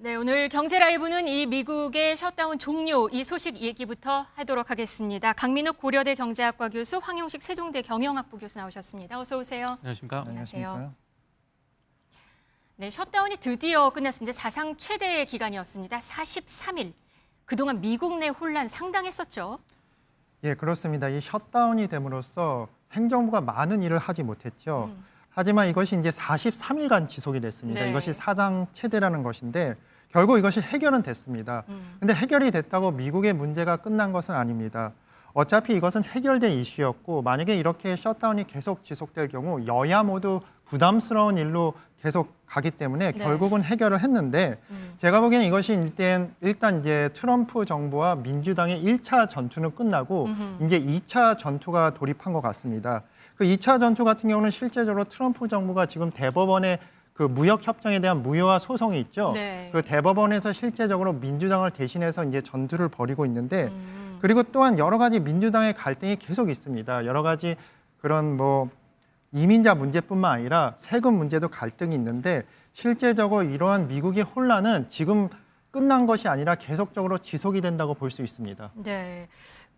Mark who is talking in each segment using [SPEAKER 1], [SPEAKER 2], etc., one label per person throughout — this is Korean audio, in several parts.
[SPEAKER 1] 네, 오늘 경제라이브는 이 미국의 셧다운 종료 이 소식 얘기부터 하도록 하겠습니다. 강민욱 고려대 경제학과 교수, 황용식 세종대 경영학부 교수 나오셨습니다. 어서 오세요.
[SPEAKER 2] 안녕하십니까?
[SPEAKER 1] 안녕하세요. 네, 셧다운이 드디어 끝났습니다. 사상 최대 기간이었습니다. 43일. 그동안 미국 내 혼란 상당했었죠.
[SPEAKER 3] 예, 그렇습니다. 이 셧다운이 됨으로써 행정부가 많은 일을 하지 못했죠. 하지만 이것이 이제 43일간 지속이 됐습니다.
[SPEAKER 1] 네.
[SPEAKER 3] 이것이 사상 최대라는 것인데 결국 이것이 해결은 됐습니다. 근데 해결이 됐다고 미국의 문제가 끝난 것은 아닙니다. 어차피 이것은 해결된 이슈였고 만약에 이렇게 셧다운이 계속 지속될 경우 여야 모두 부담스러운 일로 계속 가기 때문에
[SPEAKER 1] 네.
[SPEAKER 3] 결국은 해결을 했는데 제가 보기에는 이것이 일단 이제 트럼프 정부와 민주당의 1차 전투는 끝나고 이제 2차 전투가 돌입한 것 같습니다. 그 2차 전투 같은 경우는 실제적으로 트럼프 정부가 지금 대법원에 그 무역 협정에 대한 무효화 소송이 있죠.
[SPEAKER 1] 네.
[SPEAKER 3] 그 대법원에서 실제적으로 민주당을 대신해서 이제 전투를 벌이고 있는데 그리고 또한 여러 가지 민주당의 갈등이 계속 있습니다. 여러 가지 그런 뭐 이민자 문제뿐만 아니라 세금 문제도 갈등이 있는데 실제적으로 이러한 미국의 혼란은 지금 끝난 것이 아니라 계속적으로 지속이 된다고 볼 수 있습니다.
[SPEAKER 1] 네.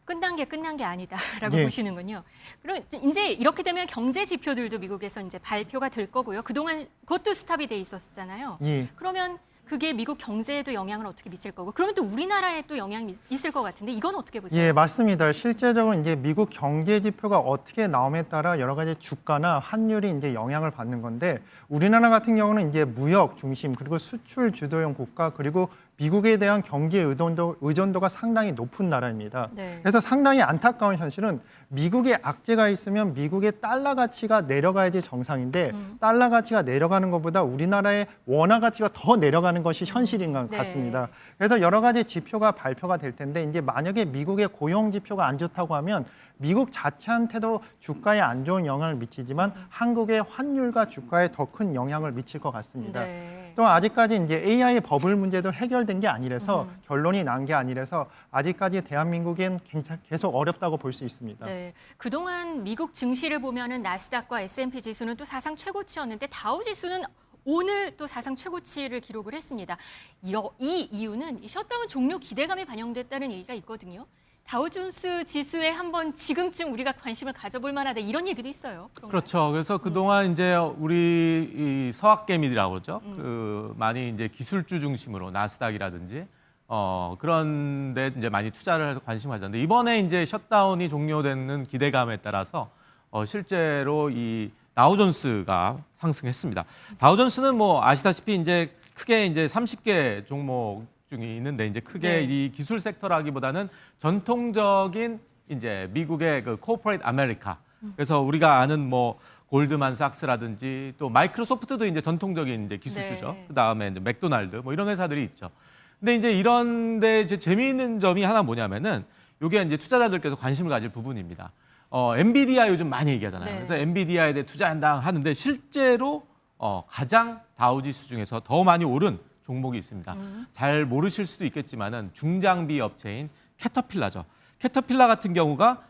[SPEAKER 1] 끝난 게 아니다라고
[SPEAKER 3] 예.
[SPEAKER 1] 보시는군요. 그럼 이제 이렇게 되면 경제 지표들도 미국에서 이제 발표가 될 거고요. 그동안 그것도 스탑이 돼 있었잖아요.
[SPEAKER 3] 예.
[SPEAKER 1] 그러면 그게 미국 경제에도 영향을 어떻게 미칠 거고, 그러면 또 우리나라에 또 영향이 있을 것 같은데 이건 어떻게 보세요?
[SPEAKER 3] 예, 맞습니다. 실제적으로 이제 미국 경제 지표가 어떻게 나옴에 따라 여러 가지 주가나 환율이 이제 영향을 받는 건데 우리나라 같은 경우는 이제 무역 중심 그리고 수출 주도형 국가 그리고 미국에 대한 경제 의존도가 상당히 높은 나라입니다.
[SPEAKER 1] 네.
[SPEAKER 3] 그래서 상당히 안타까운 현실은 미국에 악재가 있으면 미국의 달러 가치가 내려가야지 정상인데 달러 가치가 내려가는 것보다 우리나라의 원화 가치가 더 내려가는 것이 현실인 것
[SPEAKER 1] 네.
[SPEAKER 3] 같습니다. 그래서 여러 가지 지표가 발표가 될 텐데 이제 만약에 미국의 고용 지표가 안 좋다고 하면 미국 자체한테도 주가에 안 좋은 영향을 미치지만 한국의 환율과 주가에 더 큰 영향을 미칠 것 같습니다.
[SPEAKER 1] 네.
[SPEAKER 3] 또 아직까지 이제 AI 버블 문제도 해결된 게 아니라서 결론이 난 게 아니라서 아직까지 대한민국엔 계속 어렵다고 볼 수 있습니다.
[SPEAKER 1] 네. 그동안 미국 증시를 보면은 나스닥과 S&P 지수는 또 사상 최고치였는데 다우 지수는 오늘 또 사상 최고치를 기록을 했습니다. 이 이유는 이 셧다운 종료 기대감이 반영됐다는 얘기가 있거든요. 다우존스 지수에 한번 지금쯤 우리가 관심을 가져볼 만하다 이런 얘기도 있어요. 그런가요?
[SPEAKER 2] 그렇죠. 그래서 그동안 이제 우리 이 서학개미들이라고 그러죠. 그 많이 이제 기술주 중심으로 나스닥이라든지 그런데 이제 많이 투자를 해서 관심 가졌는데 이번에 이제 셧다운이 종료되는 기대감에 따라서 실제로 이 다우존스가 상승했습니다. 다우존스는 뭐 아시다시피 이제 크게 이제 30개 종목 중에 있는데 이제 크게
[SPEAKER 1] 네.
[SPEAKER 2] 이 기술 섹터라기보다는 전통적인 이제 미국의 그 코퍼레이트 아메리카. 그래서 우리가 아는 뭐 골드만삭스라든지 또 마이크로소프트도 이제 전통적인 이제 기술주죠.
[SPEAKER 1] 네.
[SPEAKER 2] 그다음에 이제 맥도날드 뭐 이런 회사들이 있죠. 근데 이제 이런데 이제 재미있는 점이 하나 뭐냐면은 이게 이제 투자자들께서 관심을 가질 부분입니다. 엔비디아 요즘 많이 얘기하잖아요.
[SPEAKER 1] 네.
[SPEAKER 2] 그래서 엔비디아에 대해 투자한다 하는데 실제로 가장 다우지수 중에서 더 많이 오른 종목이 있습니다. 잘 모르실 수도 있겠지만은 중장비 업체인 캐터필라죠. 캐터필라 같은 경우가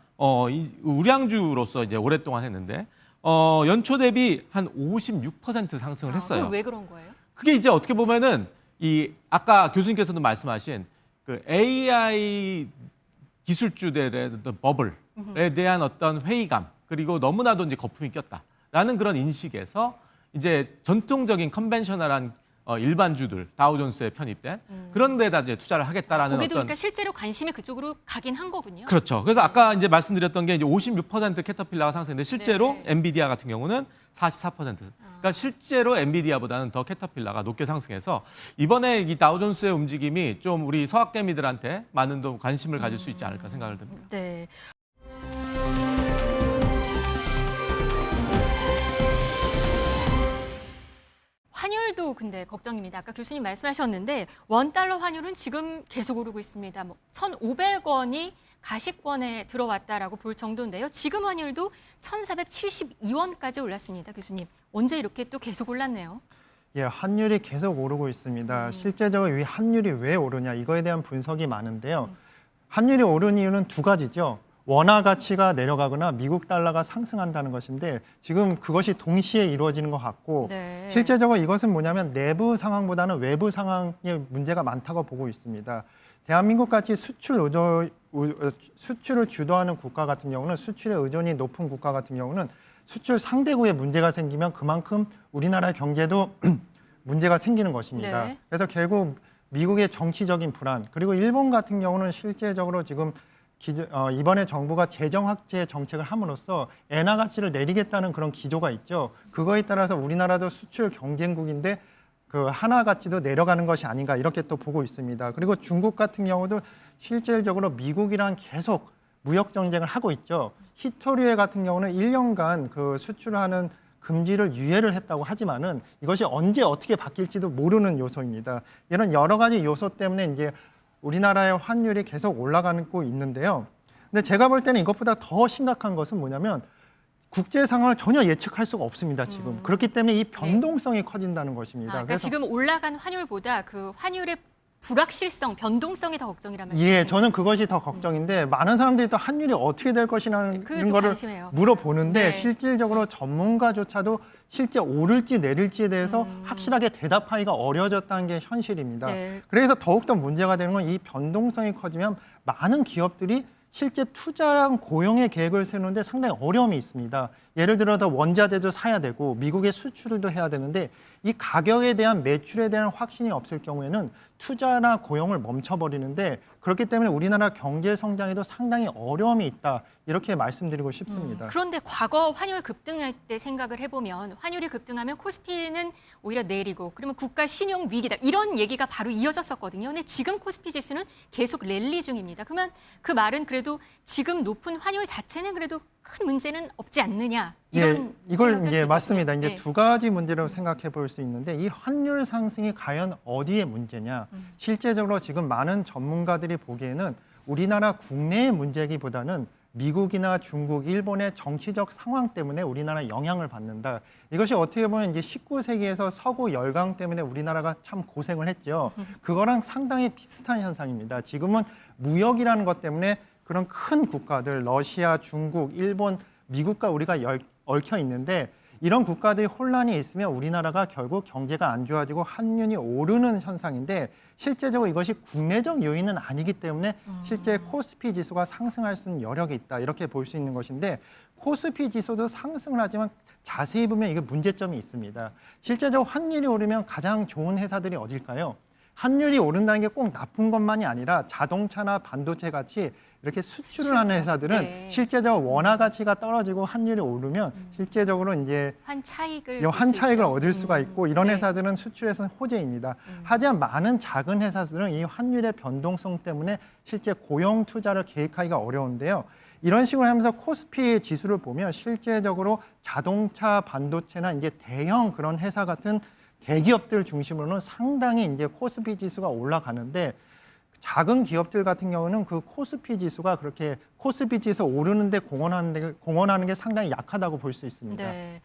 [SPEAKER 2] 우량주로서 이제 오랫동안 했는데 연초 대비 한 56% 상승을 했어요.
[SPEAKER 1] 그건 왜 그런 거예요?
[SPEAKER 2] 그게 이제 어떻게 보면은 이 아까 교수님께서도 말씀하신 그 AI 기술주들에 대한 버블에 대한 어떤 회의감 그리고 너무나도 이제 거품이 꼈다라는 그런 인식에서 이제 전통적인 컨벤셔널한 일반주들 다우존스에 편입된 그런 데다 이제 투자를 하겠다라는
[SPEAKER 1] 거기도
[SPEAKER 2] 어떤
[SPEAKER 1] 그러니까 실제로 관심이 그쪽으로 가긴 한 거군요.
[SPEAKER 2] 그렇죠. 그래서 아까 이제 말씀드렸던 게 이제 56% 캐터필라가 상승했는데 실제로
[SPEAKER 1] 네.
[SPEAKER 2] 엔비디아 같은 경우는 44%. 그러니까 실제로 엔비디아보다는 더 캐터필라가 높게 상승해서 이번에 이 다우존스의 움직임이 좀 우리 서학개미들한테 많은 더 관심을 가질 수 있지 않을까 생각을 듭니다.
[SPEAKER 1] 네. 환율도 근데 걱정입니다. 아까 교수님 말씀하셨는데 원달러 환율은 지금 계속 오르고 있습니다. 뭐 1,500원이 가시권에 들어왔다라고 볼 정도인데요. 지금 환율도 1,472원까지 올랐습니다. 교수님, 언제 이렇게 또 계속 올랐네요?
[SPEAKER 3] 예, 환율이 계속 오르고 있습니다. 실제적으로 이 환율이 왜 오르냐 이거에 대한 분석이 많은데요. 환율이 오른 이유는 두 가지죠. 원화 가치가 내려가거나 미국 달러가 상승한다는 것인데 지금 그것이 동시에 이루어지는 것 같고
[SPEAKER 1] 네.
[SPEAKER 3] 실제적으로 이것은 뭐냐면 내부 상황보다는 외부 상황에 문제가 많다고 보고 있습니다. 대한민국 같이 수출을 주도하는 국가 같은 경우는 수출에 의존이 높은 국가 같은 경우는 수출 상대국에 문제가 생기면 그만큼 우리나라 경제도 문제가 생기는 것입니다.
[SPEAKER 1] 네.
[SPEAKER 3] 그래서 결국 미국의 정치적인 불안 그리고 일본 같은 경우는 실제적으로 지금 이번에 정부가 재정 확대 정책을 함으로써 엔화 가치를 내리겠다는 그런 기조가 있죠. 그거에 따라서 우리나라도 수출 경쟁국인데 그 한화 가치도 내려가는 것이 아닌가 이렇게 또 보고 있습니다. 그리고 중국 같은 경우도 실질적으로 미국이랑 계속 무역 전쟁을 하고 있죠. 히토리에 같은 경우는 1년간 그 수출하는 금지를 유예를 했다고 하지만은 이것이 언제 어떻게 바뀔지도 모르는 요소입니다. 이런 여러 가지 요소 때문에 이제 우리나라의 환율이 계속 올라가고 있는데요. 근데 제가 볼 때는 이것보다 더 심각한 것은 뭐냐면 국제 상황을 전혀 예측할 수가 없습니다. 지금 그렇기 때문에 이 변동성이 커진다는 것입니다.
[SPEAKER 1] 그러니까 지금 올라간 환율보다 그 환율의 불확실성, 변동성이 더 걱정이라면
[SPEAKER 3] 예, 저는 그것이 더 걱정인데 많은 사람들이 또 환율이 어떻게 될 것이라는
[SPEAKER 1] 그게 또
[SPEAKER 3] 거를
[SPEAKER 1] 관심해요.
[SPEAKER 3] 물어보는데
[SPEAKER 1] 네.
[SPEAKER 3] 실질적으로 전문가조차도 실제 오를지 내릴지에 대해서 확실하게 대답하기가 어려워졌다는 게 현실입니다.
[SPEAKER 1] 네.
[SPEAKER 3] 그래서 더욱더 문제가 되는 건 이 변동성이 커지면 많은 기업들이 실제 투자랑 고용의 계획을 세우는데 상당히 어려움이 있습니다. 예를 들어서 원자재도 사야 되고 미국에 수출도 해야 되는데 이 가격에 대한 매출에 대한 확신이 없을 경우에는 투자나 고용을 멈춰버리는데 그렇기 때문에 우리나라 경제 성장에도 상당히 어려움이 있다. 이렇게 말씀드리고 싶습니다.
[SPEAKER 1] 그런데 과거 환율 급등할 때 생각을 해보면 환율이 급등하면 코스피는 오히려 내리고 그러면 국가 신용 위기다 이런 얘기가 바로 이어졌었거든요. 근데 지금 코스피 지수는 계속 랠리 중입니다. 그러면 그 말은 그래도 지금 높은 환율 자체는 그래도 큰 문제는 없지 않느냐 이런
[SPEAKER 3] 예, 이걸
[SPEAKER 1] 생각할 수
[SPEAKER 3] 이제
[SPEAKER 1] 있거든요.
[SPEAKER 3] 맞습니다. 이제
[SPEAKER 1] 네.
[SPEAKER 3] 두 가지 문제로 생각해 볼 수 있는데 이 환율 상승이 과연 어디에 문제냐? 실제적으로 지금 많은 전문가들이 보기에는 우리나라 국내의 문제기보다는 미국이나 중국, 일본의 정치적 상황 때문에 우리나라에 영향을 받는다. 이것이 어떻게 보면 이제 19세기에서 서구 열강 때문에 우리나라가 참 고생을 했죠. 그거랑 상당히 비슷한 현상입니다. 지금은 무역이라는 것 때문에 그런 큰 국가들, 러시아, 중국, 일본, 미국과 우리가 얽혀 있는데 이런 국가들이 혼란이 있으면 우리나라가 결국 경제가 안 좋아지고 환율이 오르는 현상인데 실제적으로 이것이 국내적 요인은 아니기 때문에 실제 코스피 지수가 상승할 수 있는 여력이 있다 이렇게 볼 수 있는 것인데 코스피 지수도 상승을 하지만 자세히 보면 이게 문제점이 있습니다. 실제적으로 환율이 오르면 가장 좋은 회사들이 어딜까요? 환율이 오른다는 게 꼭 나쁜 것만이 아니라 자동차나 반도체 같이 이렇게 수출을 하는 회사들은
[SPEAKER 1] 네.
[SPEAKER 3] 실제적으로 원화 가치가 떨어지고 환율이 오르면 실제적으로 이제
[SPEAKER 1] 환 차익을
[SPEAKER 3] 이
[SPEAKER 1] 볼수
[SPEAKER 3] 한 차익을
[SPEAKER 1] 있죠.
[SPEAKER 3] 얻을 수가 있고 이런
[SPEAKER 1] 네.
[SPEAKER 3] 회사들은 수출에서는 호재입니다. 하지만 많은 작은 회사들은 이 환율의 변동성 때문에 실제 고용 투자를 계획하기가 어려운데요. 이런 식으로 하면서 코스피 지수를 보면 실제적으로 자동차, 반도체나 이제 대형 그런 회사 같은 대기업들 중심으로는 상당히 이제 코스피 지수가 올라가는데 작은 기업들 같은 경우는 그 코스피 지수가 그렇게 코스피 지수 오르는데 공헌하는 게 상당히 약하다고 볼 수 있습니다.
[SPEAKER 1] 네.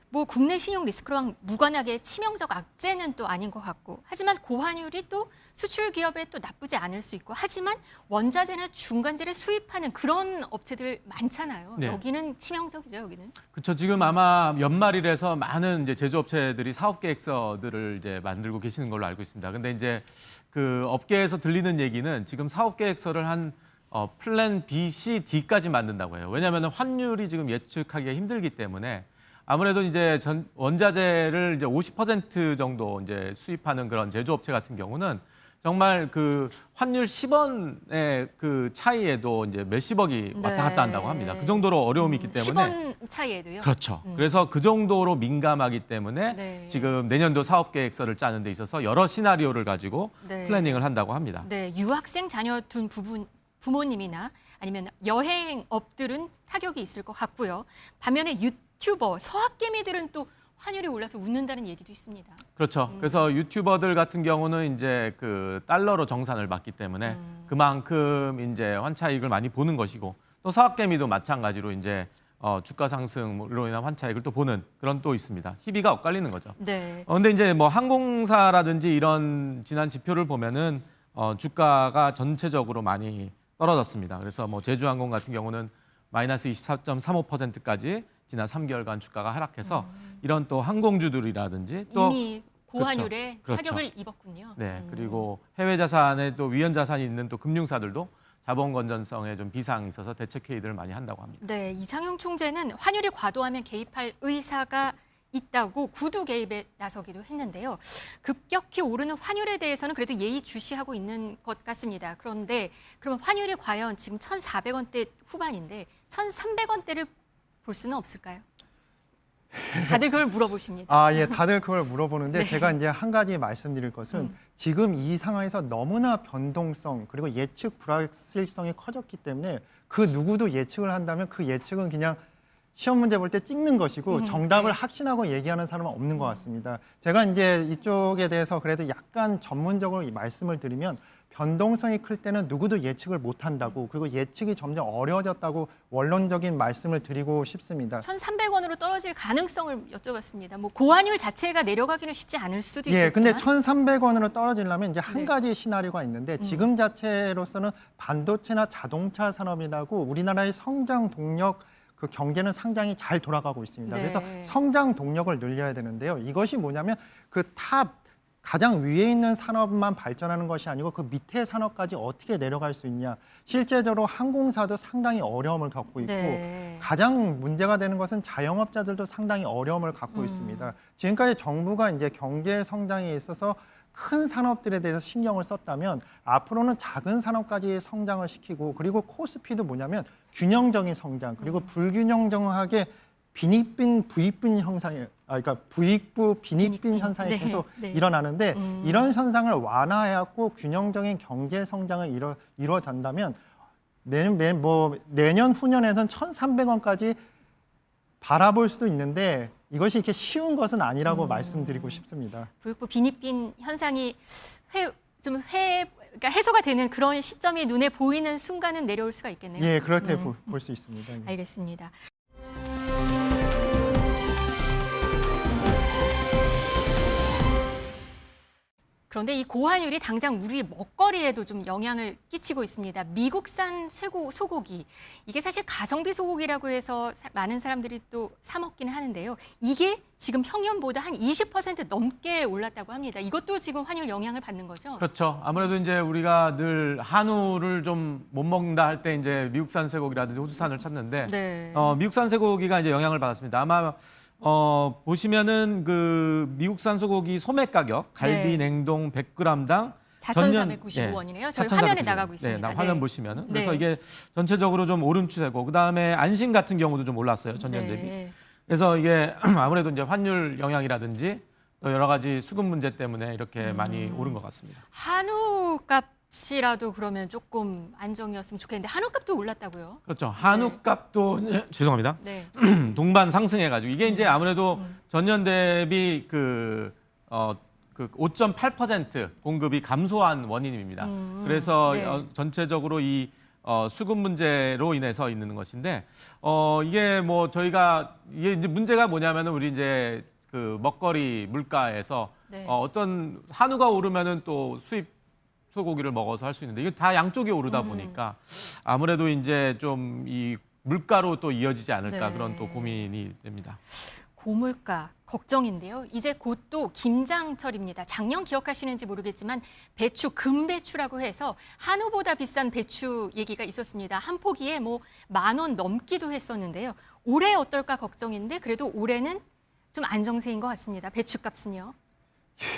[SPEAKER 1] 뭐 국내 신용 리스크랑 무관하게 치명적 악재는 또 아닌 것 같고 하지만 고환율이 또 수출 기업에 또 나쁘지 않을 수 있고 하지만 원자재나 중간재를 수입하는 그런 업체들 많잖아요.
[SPEAKER 2] 네.
[SPEAKER 1] 여기는 치명적이죠, 여기는.
[SPEAKER 2] 그렇죠. 지금 아마 연말이라서 많은 이제 제조업체들이 사업 계획서들을 이제 만들고 계시는 걸로 알고 있습니다. 근데 이제 그 업계에서 들리는 얘기는 지금 사업 계획서를 한 플랜 B, C, D까지 만든다고 해요. 왜냐하면 환율이 지금 예측하기가 힘들기 때문에 아무래도 이제 원자재를 이제 50% 정도 이제 수입하는 그런 제조업체 같은 경우는 정말 그 환율 10원의 그 차이에도 이제 몇십억이 왔다 갔다 한다고 합니다. 그 정도로 어려움이 있기 때문에
[SPEAKER 1] 10원 차이에도요.
[SPEAKER 2] 그렇죠. 그래서 그 정도로 민감하기 때문에
[SPEAKER 1] 네.
[SPEAKER 2] 지금 내년도 사업 계획서를 짜는 데 있어서 여러 시나리오를 가지고
[SPEAKER 1] 네.
[SPEAKER 2] 플래닝을 한다고 합니다.
[SPEAKER 1] 네, 유학생 자녀 둔 부모님이나 아니면 여행업들은 타격이 있을 것 같고요. 반면에 유튜버, 서학개미들은 또 환율이 올라서 웃는다는 얘기도 있습니다.
[SPEAKER 2] 그렇죠. 그래서 유튜버들 같은 경우는 이제 그 달러로 정산을 받기 때문에 그만큼 이제 환차익을 많이 보는 것이고 또 서학개미도 마찬가지로 이제 주가 상승으로 인한 환차익을 또 보는 그런 또 있습니다. 희비가 엇갈리는 거죠.
[SPEAKER 1] 네.
[SPEAKER 2] 근데 이제 뭐 항공사라든지 이런 지난 지표를 보면은 주가가 전체적으로 많이 떨어졌습니다. 그래서 뭐 제주항공 같은 경우는 마이너스 24.35%까지 지난 3개월간 주가가 하락해서 이런 또 항공주들이라든지 또
[SPEAKER 1] 이미 고환율에
[SPEAKER 2] 그렇죠.
[SPEAKER 1] 타격을 입었군요.
[SPEAKER 2] 네, 그리고 해외 자산에 또 위험 자산이 있는 또 금융사들도 자본 건전성에 좀 비상이 있어서 대책 회의들을 많이 한다고 합니다.
[SPEAKER 1] 네, 이창용 총재는 환율이 과도하면 개입할 의사가 있다고 구두 개입에 나서기도 했는데요. 급격히 오르는 환율에 대해서는 그래도 예의주시하고 있는 것 같습니다. 그런데 그러면 환율이 과연 지금 1,400원대 후반인데 1,300원대를 볼 수는 없을까요? 다들 그걸 물어보십니다.
[SPEAKER 3] 아, 예, 다들 그걸 물어보는데
[SPEAKER 1] 네.
[SPEAKER 3] 제가 이제 한 가지 말씀드릴 것은 지금 이 상황에서 너무나 변동성 그리고 예측 불확실성이 커졌기 때문에 그 누구도 예측을 한다면 그 예측은 그냥 시험 문제 볼 때 찍는 것이고 정답을
[SPEAKER 1] 네.
[SPEAKER 3] 확신하고 얘기하는 사람은 없는 것 같습니다. 제가 이제 이쪽에 대해서 그래도 약간 전문적으로 이 말씀을 드리면 변동성이 클 때는 누구도 예측을 못 한다고 그리고 예측이 점점 어려워졌다고 원론적인 말씀을 드리고 싶습니다.
[SPEAKER 1] 1,300원으로 떨어질 가능성을 여쭤봤습니다. 뭐 고환율 자체가 내려가기는 쉽지 않을 수도
[SPEAKER 3] 예,
[SPEAKER 1] 있겠지만.
[SPEAKER 3] 근데 1,300원으로 떨어지려면 이제 한
[SPEAKER 1] 네.
[SPEAKER 3] 가지 시나리오가 있는데 지금 자체로서는 반도체나 자동차 산업이라고 우리나라의 성장 동력 그 경제는 상당히 잘 돌아가고 있습니다.
[SPEAKER 1] 네.
[SPEAKER 3] 그래서 성장 동력을 늘려야 되는데요. 이것이 뭐냐면 그 탑 가장 위에 있는 산업만 발전하는 것이 아니고 그 밑에 산업까지 어떻게 내려갈 수 있냐. 실제적으로 항공사도 상당히 어려움을 겪고 있고
[SPEAKER 1] 네.
[SPEAKER 3] 가장 문제가 되는 것은 자영업자들도 상당히 어려움을 갖고 있습니다. 지금까지 정부가 이제 경제 성장에 있어서 큰 산업들에 대해서 신경을 썼다면 앞으로는 작은 산업까지 성장을 시키고 그리고 코스피도 뭐냐면 균형적인 성장 그리고 불균형정하게 빈익빈 부익빈 형상이 그러니까 부익부 빈익빈
[SPEAKER 1] 빈익빈.
[SPEAKER 3] 현상이
[SPEAKER 1] 네,
[SPEAKER 3] 계속
[SPEAKER 1] 네.
[SPEAKER 3] 일어나는데 이런 현상을 완화해갖고 균형적인 경제 성장을 이루어진다면 내년 후년에는 1,300원까지 바라볼 수도 있는데 이것이 이렇게 쉬운 것은 아니라고 말씀드리고 싶습니다.
[SPEAKER 1] 부익부 빈익빈 현상이 그러니까 해소가 되는 그런 시점이 눈에 보이는 순간은 내려올 수가 있겠네요.
[SPEAKER 3] 예, 그렇게 볼 수 있습니다. 예.
[SPEAKER 1] 알겠습니다. 그런데 이 고환율이 당장 우리 먹거리에도 좀 영향을 끼치고 있습니다. 미국산 소고기, 이게 사실 가성비 소고기라고 해서 많은 사람들이 또 사 먹기는 하는데요. 이게 지금 평년보다 한 20% 넘게 올랐다고 합니다. 이것도 지금 환율 영향을 받는 거죠?
[SPEAKER 2] 그렇죠. 아무래도 이제 우리가 늘 한우를 좀 못 먹는다 할 때 이제 미국산 쇠고기라든지 호주산을 찾는데
[SPEAKER 1] 네.
[SPEAKER 2] 미국산 쇠고기가 이제 영향을 받았습니다. 아마 보시면은 그 미국산 소고기 소매 가격 갈비
[SPEAKER 1] 네.
[SPEAKER 2] 냉동 100g당
[SPEAKER 1] 4,495원이네요. 저희 화면에 나가고 있습니다.
[SPEAKER 2] 네, 화면
[SPEAKER 1] 네.
[SPEAKER 2] 보시면은
[SPEAKER 1] 네.
[SPEAKER 2] 그래서 이게 전체적으로 좀 오름 추세고 그다음에 안심 같은 경우도 좀 올랐어요. 전년 대비.
[SPEAKER 1] 네.
[SPEAKER 2] 그래서 이게 아무래도 이제 환율 영향이라든지 또 여러 가지 수급 문제 때문에 이렇게 많이 오른 것 같습니다.
[SPEAKER 1] 한우 값이라도 그러면 조금 안정이었으면 좋겠는데 한우 값도 올랐다고요?
[SPEAKER 2] 그렇죠. 한우 값도 죄송합니다.
[SPEAKER 1] 네.
[SPEAKER 2] 동반 상승해가지고 이게 이제 아무래도 전년 대비 그 5.8% 공급이 감소한 원인입니다. 그래서
[SPEAKER 1] 네.
[SPEAKER 2] 전체적으로 이 수급 문제로 인해서 있는 것인데 이게 뭐 저희가 이게 이제 문제가 뭐냐면은 우리 이제 그 먹거리 물가에서
[SPEAKER 1] 네.
[SPEAKER 2] 어떤 한우가 오르면은 또 수입 소고기를 먹어서 할 수 있는데 이게 다 양쪽이 오르다 보니까 아무래도 이제 좀 이 물가로 또 이어지지 않을까
[SPEAKER 1] 네.
[SPEAKER 2] 그런 또 고민이 됩니다.
[SPEAKER 1] 고물가 걱정인데요. 이제 곧 또 김장철입니다. 작년 기억하시는지 모르겠지만 배추, 금배추라고 해서 한우보다 비싼 배추 얘기가 있었습니다. 한 포기에 뭐 10,000원 넘기도 했었는데요. 올해 어떨까 걱정인데 그래도 올해는 좀 안정세인 것 같습니다. 배추값은요.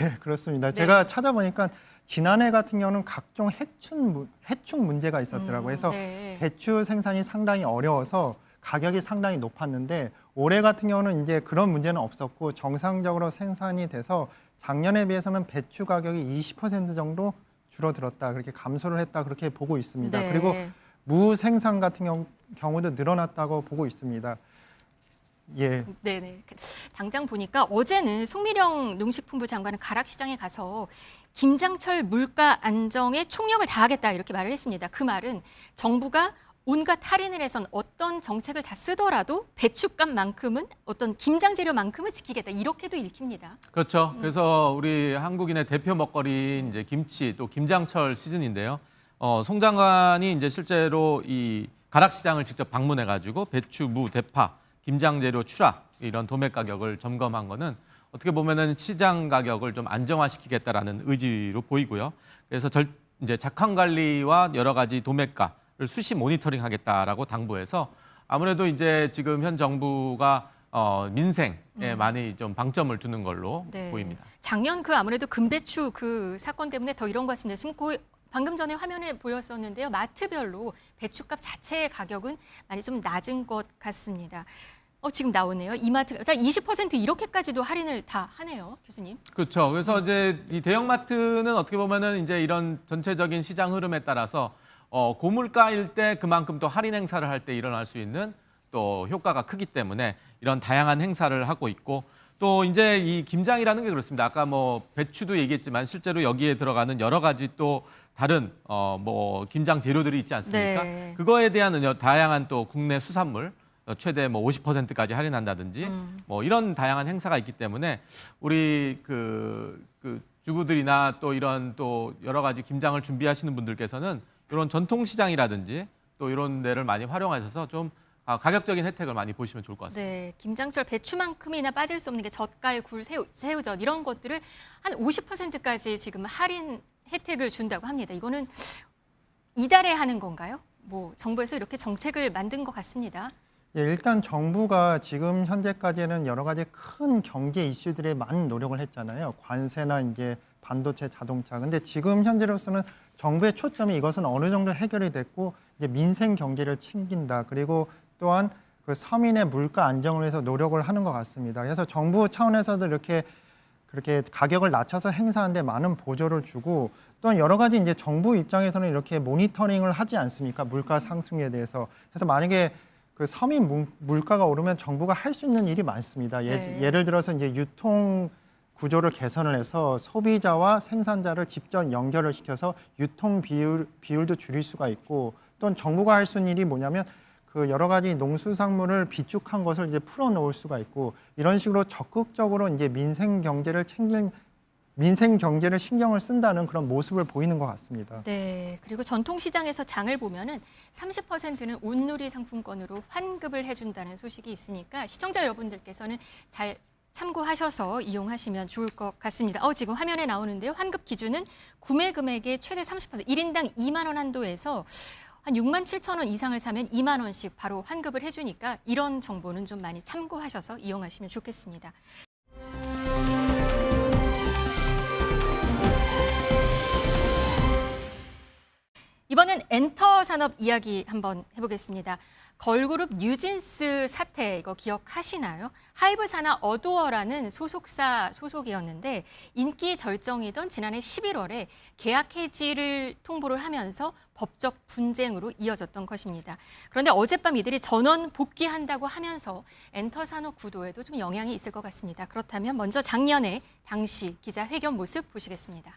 [SPEAKER 3] 예, 그렇습니다.
[SPEAKER 1] 네.
[SPEAKER 3] 제가 찾아보니까 지난해 같은 경우는 각종 해충 문제가 있었더라고요. 그래서
[SPEAKER 1] 네.
[SPEAKER 3] 배추 생산이 상당히 어려워서 가격이 상당히 높았는데 올해 같은 경우는 이제 그런 문제는 없었고 정상적으로 생산이 돼서 작년에 비해서는 배추 가격이 20% 정도 줄어들었다. 그렇게 감소를 했다. 그렇게 보고 있습니다.
[SPEAKER 1] 네.
[SPEAKER 3] 그리고 무 생산 같은 경우도 늘어났다고 보고 있습니다. 예.
[SPEAKER 1] 네네. 당장 보니까 어제는 송미령 농식품부 장관은 가락시장에 가서 김장철 물가 안정에 총력을 다하겠다 이렇게 말을 했습니다. 그 말은 정부가 온갖 할인을 해선 어떤 정책을 다 쓰더라도 배추값만큼은 어떤 김장 재료만큼은 지키겠다 이렇게도 읽힙니다.
[SPEAKER 2] 그렇죠. 그래서 우리 한국인의 대표 먹거리인 이제 김치 또 김장철 시즌인데요. 송 장관이 이제 실제로 이 가락시장을 직접 방문해가지고 배추, 무, 대파, 김장 재료 추락 이런 도매 가격을 점검한 거는 어떻게 보면은 시장 가격을 좀 안정화시키겠다라는 의지로 보이고요. 그래서 이제 작황 관리와 여러 가지 도매가를 수시 모니터링하겠다라고 당부해서 아무래도 이제 지금 현 정부가 민생에 많이 좀 방점을 두는 걸로
[SPEAKER 1] 네.
[SPEAKER 2] 보입니다.
[SPEAKER 1] 작년 아무래도 금배추 사건 때문에 더 이런 것 같습니다. 지금 방금 전에 화면에 보였었는데요. 마트별로 배추값 자체의 가격은 많이 좀 낮은 것 같습니다. 지금 나오네요. 이마트 20% 이렇게까지도 할인을 다 하네요, 교수님.
[SPEAKER 2] 그렇죠. 그래서 이제 이 대형마트는 어떻게 보면은 이제 이런 전체적인 시장 흐름에 따라서 고물가일 때 그만큼 또 할인 행사를 할 때 일어날 수 있는 또 효과가 크기 때문에 이런 다양한 행사를 하고 있고 또 이제 이 김장이라는 게 그렇습니다. 아까 뭐 배추도 얘기했지만 실제로 여기에 들어가는 여러 가지 또 다른 뭐 김장 재료들이 있지 않습니까?
[SPEAKER 1] 네.
[SPEAKER 2] 그거에 대한 다양한 또 국내 수산물 최대 뭐 50%까지 할인한다든지 뭐 이런 다양한 행사가 있기 때문에 우리 그 주부들이나 또 이런 또 여러 가지 김장을 준비하시는 분들께서는 이런 전통시장이라든지 또 이런 데를 많이 활용하셔서 좀 가격적인 혜택을 많이 보시면 좋을 것 같습니다.
[SPEAKER 1] 네, 김장철 배추만큼이나 빠질 수 없는 게 젓갈, 굴, 새우젓 이런 것들을 한 50%까지 지금 할인 혜택을 준다고 합니다. 이거는 이달에 하는 건가요? 뭐 정부에서 이렇게 정책을 만든 것 같습니다.
[SPEAKER 3] 예, 일단 정부가 지금 현재까지는 여러 가지 큰 경제 이슈들에 많은 노력을 했잖아요. 관세나 이제 반도체, 자동차. 근데 지금 현재로서는 정부의 초점이 이것은 어느 정도 해결이 됐고 이제 민생 경제를 챙긴다. 그리고 또한 그 서민의 물가 안정을 위해서 노력을 하는 것 같습니다. 그래서 정부 차원에서도 이렇게 그렇게 가격을 낮춰서 행사하는데 많은 보조를 주고 또한 여러 가지 이제 정부 입장에서는 이렇게 모니터링을 하지 않습니까? 물가 상승에 대해서. 그래서 만약에 그 서민 물가가 오르면 정부가 할 수 있는 일이 많습니다.
[SPEAKER 1] 네.
[SPEAKER 3] 예를 들어서 이제 유통 구조를 개선을 해서 소비자와 생산자를 직접 연결을 시켜서 유통 비율도 줄일 수가 있고 또는 정부가 할 수 있는 일이 뭐냐면 그 여러 가지 농수산물을 비축한 것을 이제 풀어놓을 수가 있고 이런 식으로 적극적으로 이제 민생 경제를 신경을 쓴다는 그런 모습을 보이는 것 같습니다.
[SPEAKER 1] 네, 그리고 전통시장에서 장을 보면은 30%는 온누리 상품권으로 환급을 해준다는 소식이 있으니까 시청자 여러분들께서는 잘 참고하셔서 이용하시면 좋을 것 같습니다. 지금 화면에 나오는데요. 환급 기준은 구매 금액의 최대 30%, 1인당 2만 원 한도에서 한 6만 7천 원 이상을 사면 2만 원씩 바로 환급을 해주니까 이런 정보는 좀 많이 참고하셔서 이용하시면 좋겠습니다. 이번엔 엔터 산업 이야기 한번 해보겠습니다. 걸그룹 뉴진스 사태 이거 기억하시나요? 하이브사나 어도어라는 소속사 소속이었는데 인기 절정이던 지난해 11월에 계약 해지를 통보를 하면서 법적 분쟁으로 이어졌던 것입니다. 그런데 어젯밤 이들이 전원 복귀한다고 하면서 엔터 산업 구도에도 좀 영향이 있을 것 같습니다. 그렇다면 먼저 작년에 당시 기자회견 모습 보시겠습니다.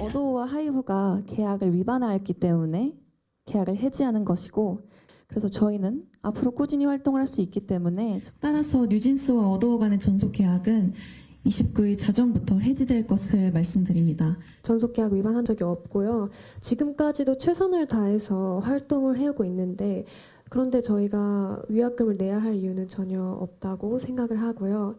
[SPEAKER 4] 어도어와 하이브가 계약을 위반하였기 때문에 계약을 해지하는 것이고 그래서 저희는 앞으로 꾸준히 활동을 할 수 있기 때문에
[SPEAKER 5] 따라서 뉴진스와 어도어 간의 전속 계약은 29일 자정부터 해지될 것을 말씀드립니다.
[SPEAKER 6] 전속 계약 위반한 적이 없고요. 지금까지도 최선을 다해서 활동을 해오고 있는데 그런데 저희가 위약금을 내야 할 이유는 전혀 없다고 생각을 하고요.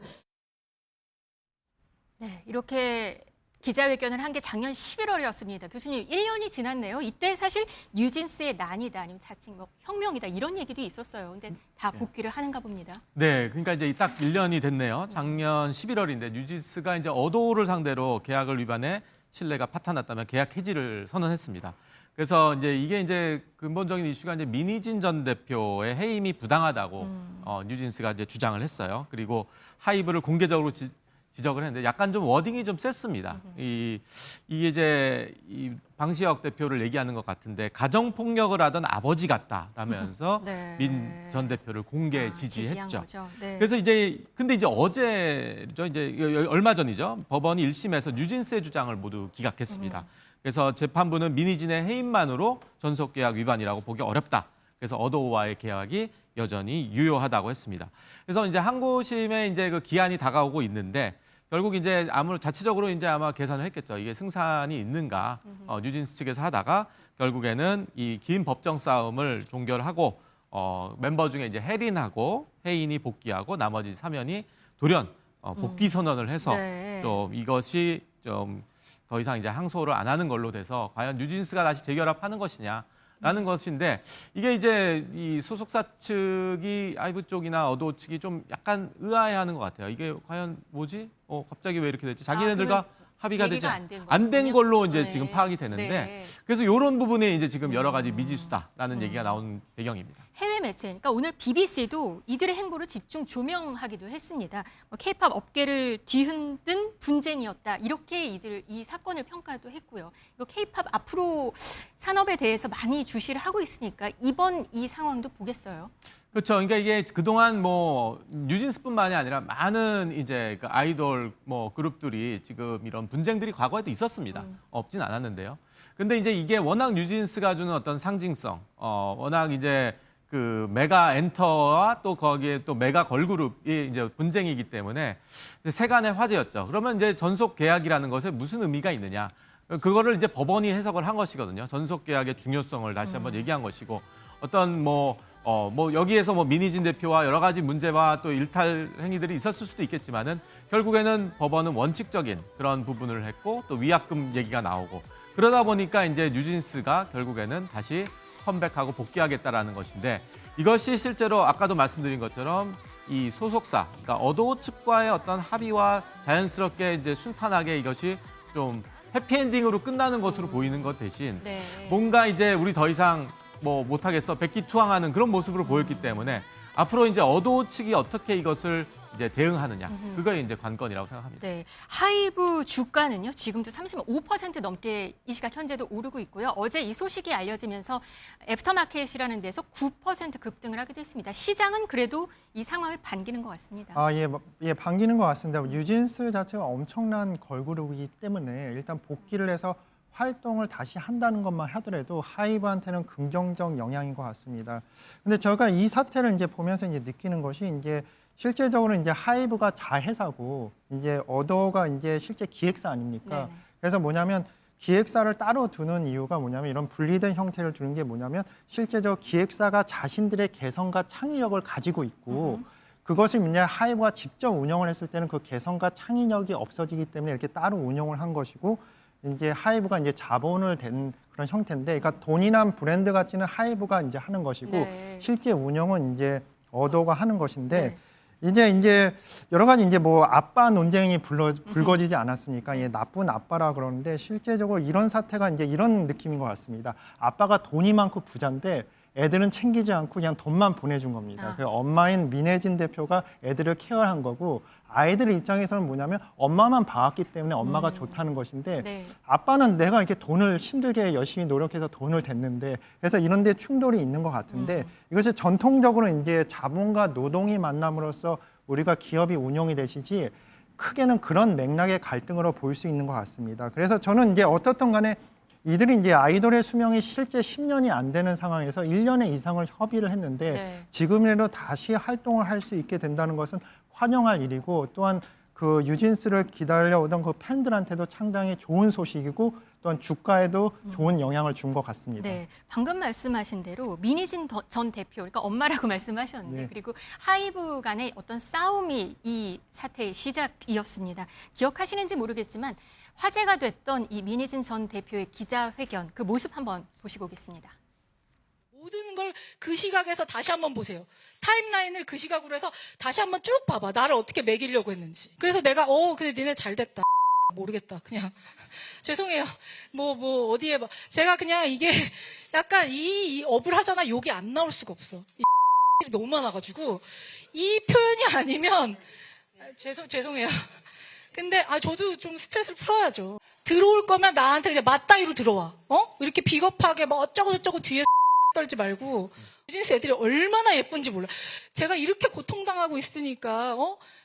[SPEAKER 1] 네, 이렇게 기자회견을 한 게 작년 11월이었습니다. 교수님, 1년이 지났네요. 이때 사실 뉴진스의 난이다 아니면 자칭 뭐 혁명이다 이런 얘기도 있었어요. 근데 다 복귀를 하는가 봅니다.
[SPEAKER 2] 네, 그러니까 이제 딱 1년이 됐네요. 작년 11월인데 뉴진스가 이제 어도어를 상대로 계약을 위반해 신뢰가 파탄났다면 계약 해지를 선언했습니다. 그래서 이게 이제 근본적인 이슈가 이제 민희진 전 대표의 해임이 부당하다고 뉴진스가 이제 주장을 했어요. 그리고 하이브를 공개적으로 지적을 했는데 약간 좀 워딩이 좀 셌습니다. 이게 이제 이 방시혁 대표를 얘기하는 것 같은데 가정 폭력을 하던 아버지 같다라면서
[SPEAKER 1] 네.
[SPEAKER 2] 민 전 대표를 공개
[SPEAKER 1] 지지한
[SPEAKER 2] 지지했죠.
[SPEAKER 1] 거죠. 네.
[SPEAKER 2] 그래서 근데 이제 어제죠, 이제 얼마 전이죠. 법원이 1심에서 뉴진스의 주장을 모두 기각했습니다. 그래서 재판부는 민희진의 해임만으로 전속계약 위반이라고 보기 어렵다. 그래서 어도우와의 계약이 여전히 유효하다고 했습니다. 그래서 이제 항고심에 이제 그 기한이 다가오고 있는데 결국 이제 자체적으로 이제 아마 계산을 했겠죠. 이게 승산이 있는가 뉴진스 측에서 하다가 결국에는 이 긴 법정 싸움을 종결하고 멤버 중에 이제 혜린하고 혜인이 복귀하고 나머지 3연이 돌연 복귀 선언을 해서
[SPEAKER 1] 네.
[SPEAKER 2] 좀 이것이 좀 더 이상 이제 항소를 안 하는 걸로 돼서 과연 뉴진스가 다시 재결합하는 것이냐라는 것인데 이게 이제 이 소속사 측이 아이브 쪽이나 어도우 측이 좀 약간 의아해하는 것 같아요. 이게 과연 뭐지? 갑자기 왜 이렇게 됐지? 자기네들과 합의가 되지
[SPEAKER 1] 얘기가
[SPEAKER 2] 안 된 걸로 이제
[SPEAKER 1] 네.
[SPEAKER 2] 지금 파악이 되는데
[SPEAKER 1] 네.
[SPEAKER 2] 그래서 이런 부분에 이제 지금 여러 가지 미지수다라는 얘기가 나온 배경입니다.
[SPEAKER 1] 해외 매체니까 오늘 BBC도 이들의 행보를 집중 조명하기도 했습니다. K-팝 업계를 뒤흔든 분쟁이었다. 이렇게 이 사건을 평가도 했고요. 이거 K-팝 앞으로 산업에 대해서 많이 주시를 하고 있으니까 이번 이 상황도 보겠어요.
[SPEAKER 2] 그렇죠. 그러니까 이게 그동안 뭐 뉴진스뿐만이 아니라 많은 이제 그 아이돌 뭐 그룹들이 지금 이런 분쟁들이 과거에도 있었습니다. 없진 않았는데요. 근데 이제 이게 워낙 뉴진스가 주는 어떤 상징성, 워낙 이제 그 메가 엔터와 또 거기에 또 메가 걸그룹이 이제 분쟁이기 때문에 세간의 화제였죠. 그러면 이제 전속 계약이라는 것에 무슨 의미가 있느냐? 그거를 이제 법원이 해석을 한 것이거든요. 전속 계약의 중요성을 다시 한번 얘기한 것이고 어떤 뭐 여기에서 뭐 민희진 대표와 여러 가지 문제와 또 일탈 행위들이 있었을 수도 있겠지만은 결국에는 법원은 원칙적인 그런 부분을 했고 또 위약금 얘기가 나오고 그러다 보니까 이제 뉴진스가 결국에는 다시 컴백하고 복귀하겠다라는 것인데 이것이 실제로 아까도 말씀드린 것처럼 이 소속사, 그러니까 어도우 측과의 어떤 합의와 자연스럽게 이제 순탄하게 이것이 좀 해피엔딩으로 끝나는 것으로 보이는 것 대신
[SPEAKER 1] 네.
[SPEAKER 2] 뭔가 이제 우리 더 이상 뭐 못하겠어 백기투항하는 그런 모습으로 보였기 때문에 앞으로 이제 어도우 측이 어떻게 이것을 이제 대응하느냐 그거에 이제 관건이라고 생각합니다.
[SPEAKER 1] 네, 하이브 주가는요 지금도 35% 넘게 이 시각 현재도 오르고 있고요. 어제 이 소식이 알려지면서 애프터마켓이라는 데서 9% 급등을 하기도 했습니다. 시장은 그래도 이 상황을 반기는 것 같습니다.
[SPEAKER 3] 예, 반기는 것 같습니다. 뉴진스 자체가 엄청난 걸그룹이기 때문에 일단 복귀를 해서 활동을 다시 한다는 것만 하더라도 하이브한테는 긍정적 영향인 것 같습니다. 근데 제가 이 사태를 이제 보면서 이제 느끼는 것이 이제 실제적으로 이제 하이브가 자회사고 이제 어도우가 이제 실제 기획사 아닙니까?
[SPEAKER 1] 네네.
[SPEAKER 3] 그래서 뭐냐면 기획사를 따로 두는 이유가 뭐냐면 이런 분리된 형태를 두는 게 뭐냐면 실제적으로 기획사가 자신들의 개성과 창의력을 가지고 있고 그것을 이제 하이브가 직접 운영을 했을 때는 그 개성과 창의력이 없어지기 때문에 이렇게 따로 운영을 한 것이고 이제 하이브가 이제 자본을 댄 그런 형태인데, 그러니까 돈이난 브랜드 가치는 하이브가 이제 하는 것이고
[SPEAKER 1] 네.
[SPEAKER 3] 실제 운영은 이제 어도우가 하는 것인데
[SPEAKER 1] 네.
[SPEAKER 3] 이제 여러 가지 이제 뭐 아빠 논쟁이 불거지지 않았습니까? 예, 나쁜 아빠라 그러는데 실제적으로 이런 사태가 이제 이런 느낌인 것 같습니다. 아빠가 돈이 많고 부자인데 애들은 챙기지 않고 그냥 돈만 보내준 겁니다. 그 엄마인 민혜진 대표가 애들을 케어한 거고 아이들 입장에서는 뭐냐면 엄마만 봐왔기 때문에 엄마가 좋다는 것인데
[SPEAKER 1] 네.
[SPEAKER 3] 아빠는 내가 이렇게 돈을 힘들게 열심히 노력해서 돈을 댔는데 그래서 이런 데 충돌이 있는 것 같은데 이것이 전통적으로 이제 자본과 노동이 만남으로써 우리가 기업이 운영이 되시지 크게는 그런 맥락의 갈등으로 보일 수 있는 것 같습니다. 그래서 저는 이제 어떻든 간에 이들이 이제 아이돌의 수명이 실제 10년이 안 되는 상황에서 1년의 이상을 협의를 했는데
[SPEAKER 1] 네.
[SPEAKER 3] 지금이라도 다시 활동을 할 수 있게 된다는 것은 환영할 일이고 또한 그 뉴진스를 기다려오던 그 팬들한테도 상당히 좋은 소식이고 또한 주가에도 좋은 영향을 준 것 같습니다.
[SPEAKER 1] 네, 방금 말씀하신 대로 민희진 전 대표, 그러니까 엄마라고 말씀하셨는데
[SPEAKER 3] 네.
[SPEAKER 1] 그리고 하이브 간의 어떤 싸움이 이 사태의 시작이었습니다. 기억하시는지 모르겠지만 화제가 됐던 이 민희진 전 대표의 기자회견 그 모습 한번 보시고 오겠습니다.
[SPEAKER 7] 모든 걸 그 시각에서 다시 한번 보세요. 타임라인을 그 시각으로 해서 다시 한번 쭉 봐봐. 나를 어떻게 매기려고 했는지. 그래서 내가 근데 니네 잘 됐다. 모르겠다. 그냥 죄송해요. 뭐 어디에 봐. 제가 그냥 이게 약간 이 업을 하잖아. 욕이 안 나올 수가 없어. 이 너무 많아가지고 이 표현이 아니면 죄송해요. 근데 저도 좀 스트레스를 풀어야죠. 들어올 거면 나한테 그냥 맞다이로 들어와. 이렇게 비겁하게 막 어쩌고저쩌고 뒤에 떨지 말고. 뉴진스 애들이 얼마나 예쁜지 몰라. 제가 이렇게 고통당하고 있으니까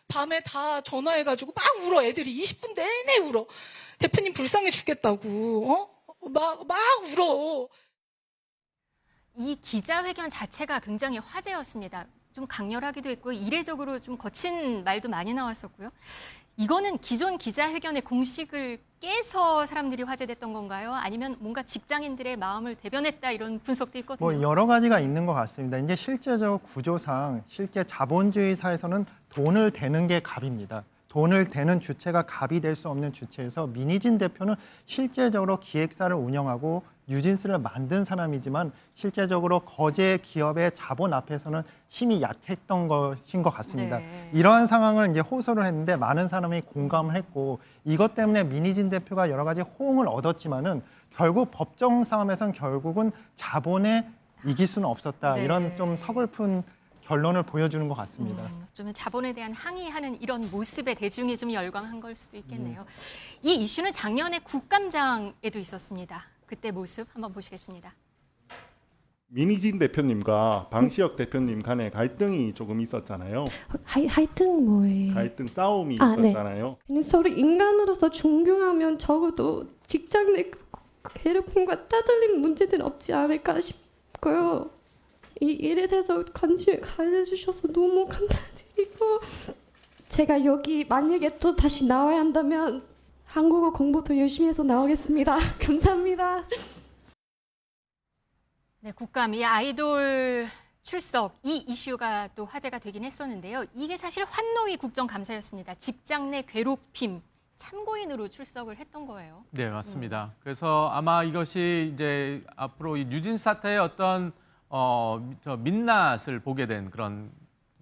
[SPEAKER 7] 밤에 다 전화해가지고 막 울어. 애들이 20분 내내 울어. 대표님 불쌍해 죽겠다고. 막 울어.
[SPEAKER 1] 이 기자회견 자체가 굉장히 화제였습니다. 좀 강렬하기도 했고 이례적으로 좀 거친 말도 많이 나왔었고요. 이거는 기존 기자회견의 공식을 깨서 사람들이 화제됐던 건가요? 아니면 뭔가 직장인들의 마음을 대변했다 이런 분석도 있거든요.
[SPEAKER 3] 뭐 여러 가지가 있는 것 같습니다. 이제 실제적 구조상 실제 자본주의 사회에서는 돈을 대는 게 갑입니다. 돈을 대는 주체가 갑이 될 수 없는 주체에서 민희진 대표는 실제적으로 기획사를 운영하고 뉴진스를 만든 사람이지만 실제적으로 거제 기업의 자본 앞에서는 힘이 약했던 것인 것 같습니다.
[SPEAKER 1] 네.
[SPEAKER 3] 이러한 상황을 이제 호소를 했는데 많은 사람이 공감을 했고 이것 때문에 민희진 대표가 여러 가지 호응을 얻었지만은 결국 법정 싸움에선 결국은 자본에 이길 수는 없었다.
[SPEAKER 1] 네.
[SPEAKER 3] 이런 좀 서글픈 결론을 보여주는 것 같습니다.
[SPEAKER 1] 좀 자본에 대한 항의하는 이런 모습에 대중이 좀 열광한 걸 수도 있겠네요. 이 이슈는 작년에 국감장에도 있었습니다. 그때 모습 한번 보시겠습니다.
[SPEAKER 8] 민희진 대표님과 방시혁 대표님 간에 갈등이 조금 있었잖아요.
[SPEAKER 6] 하여튼 뭐예요?
[SPEAKER 8] 갈등 싸움이
[SPEAKER 6] 아, 네.
[SPEAKER 8] 있었잖아요.
[SPEAKER 6] 그냥 서로 인간으로서 존경하면 적어도 직장 내 괴롭힘과 따돌림 문제는 없지 않을까 싶고요. 이 일에 대해서 관심을 가져주셔서 너무 감사드리고 제가 여기 만약에 또 다시 나와야 한다면 한국어 공부 더 열심히 해서 나오겠습니다. 감사합니다.
[SPEAKER 1] 네, 국감 이 아이돌 출석 이 이슈가 또 화제가 되긴 했었는데요. 이게 사실 환노위 국정감사였습니다. 직장 내 괴롭힘 참고인으로 출석을 했던 거예요.
[SPEAKER 2] 네, 맞습니다. 그래서 아마 이것이 이제 앞으로 이 뉴진스 사태의 어떤 저 민낯을 보게 된 그런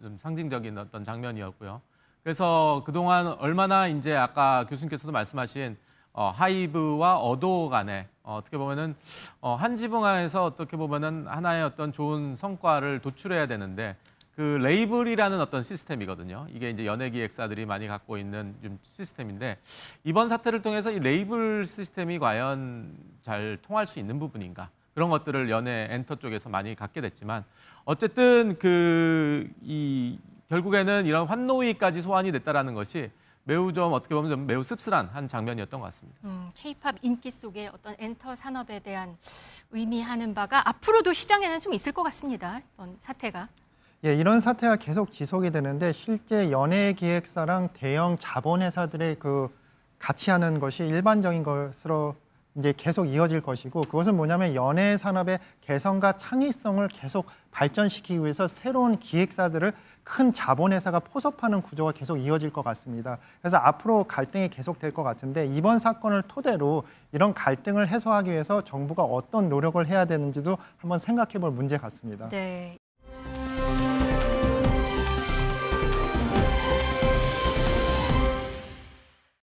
[SPEAKER 2] 좀 상징적인 어떤 장면이었고요. 그래서 그동안 얼마나 이제 아까 교수님께서도 말씀하신 하이브와 어도 간에 어떻게 보면은 한 지붕 안에서 어떻게 보면은 하나의 어떤 좋은 성과를 도출해야 되는데 그 레이블이라는 어떤 시스템이거든요. 이게 이제 연예 기획사들이 많이 갖고 있는 좀 시스템인데 이번 사태를 통해서 이 레이블 시스템이 과연 잘 통할 수 있는 부분인가? 그런 것들을 연예 엔터 쪽에서 많이 갖게 됐지만 어쨌든 결국에는 이런 환노위까지 소환이 됐다라는 것이 매우 좀 어떻게 보면 좀 매우 씁쓸한 한 장면이었던 것 같습니다.
[SPEAKER 1] K-팝 인기 속에 어떤 엔터 산업에 대한 의미하는 바가 앞으로도 시장에는 좀 있을 것 같습니다. 이번 사태가.
[SPEAKER 3] 예, 이런 사태가 계속 지속이 되는데 실제 연예 기획사랑 대형 자본회사들의 그 같이 하는 것이 일반적인 것으로 이제 계속 이어질 것이고 그것은 뭐냐면 연예 산업의 개성과 창의성을 계속 발전시키기 위해서 새로운 기획사들을 큰 자본회사가 포섭하는 구조가 계속 이어질 것 같습니다. 그래서 앞으로 갈등이 계속될 것 같은데 이번 사건을 토대로 이런 갈등을 해소하기 위해서 정부가 어떤 노력을 해야 되는지도 한번 생각해 볼 문제 같습니다.
[SPEAKER 1] 네.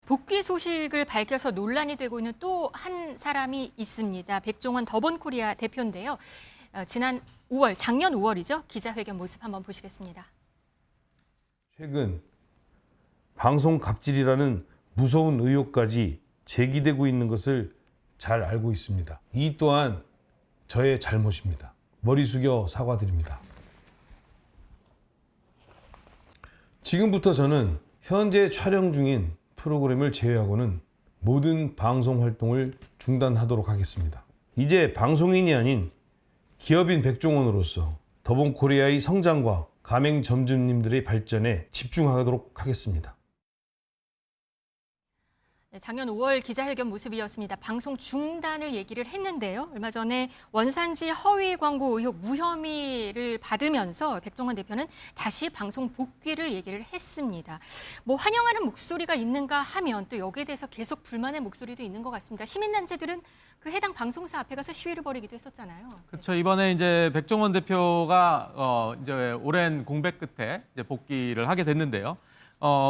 [SPEAKER 1] 복귀 소식을 밝혀서 논란이 되고 있는 또 한 사람이 있습니다. 백종원 더본코리아 대표인데요. 지난 5월, 작년 5월이죠. 기자회견 모습 한번 보시겠습니다.
[SPEAKER 9] 최근 방송 갑질이라는 무서운 의혹까지 제기되고 있는 것을 잘 알고 있습니다. 이 또한 저의 잘못입니다. 머리 숙여 사과드립니다. 지금부터 저는 현재 촬영 중인 프로그램을 제외하고는 모든 방송 활동을 중단하도록 하겠습니다. 이제 방송인이 아닌 기업인 백종원으로서 더본코리아의 성장과 가맹점주님들의 발전에 집중하도록 하겠습니다.
[SPEAKER 1] 네, 작년 5월 기자회견 모습이었습니다. 방송 중단을 얘기를 했는데요. 얼마 전에 원산지 허위 광고 의혹 무혐의를 받으면서 백종원 대표는 다시 방송 복귀를 얘기를 했습니다. 뭐 환영하는 목소리가 있는가 하면 또 여기에 대해서 계속 불만의 목소리도 있는 것 같습니다. 시민단체들은 그 해당 방송사 앞에 가서 시위를 벌이기도 했었잖아요.
[SPEAKER 2] 그렇죠. 이번에 이제 백종원 대표가 이제 오랜 공백 끝에 이제 복귀를 하게 됐는데요.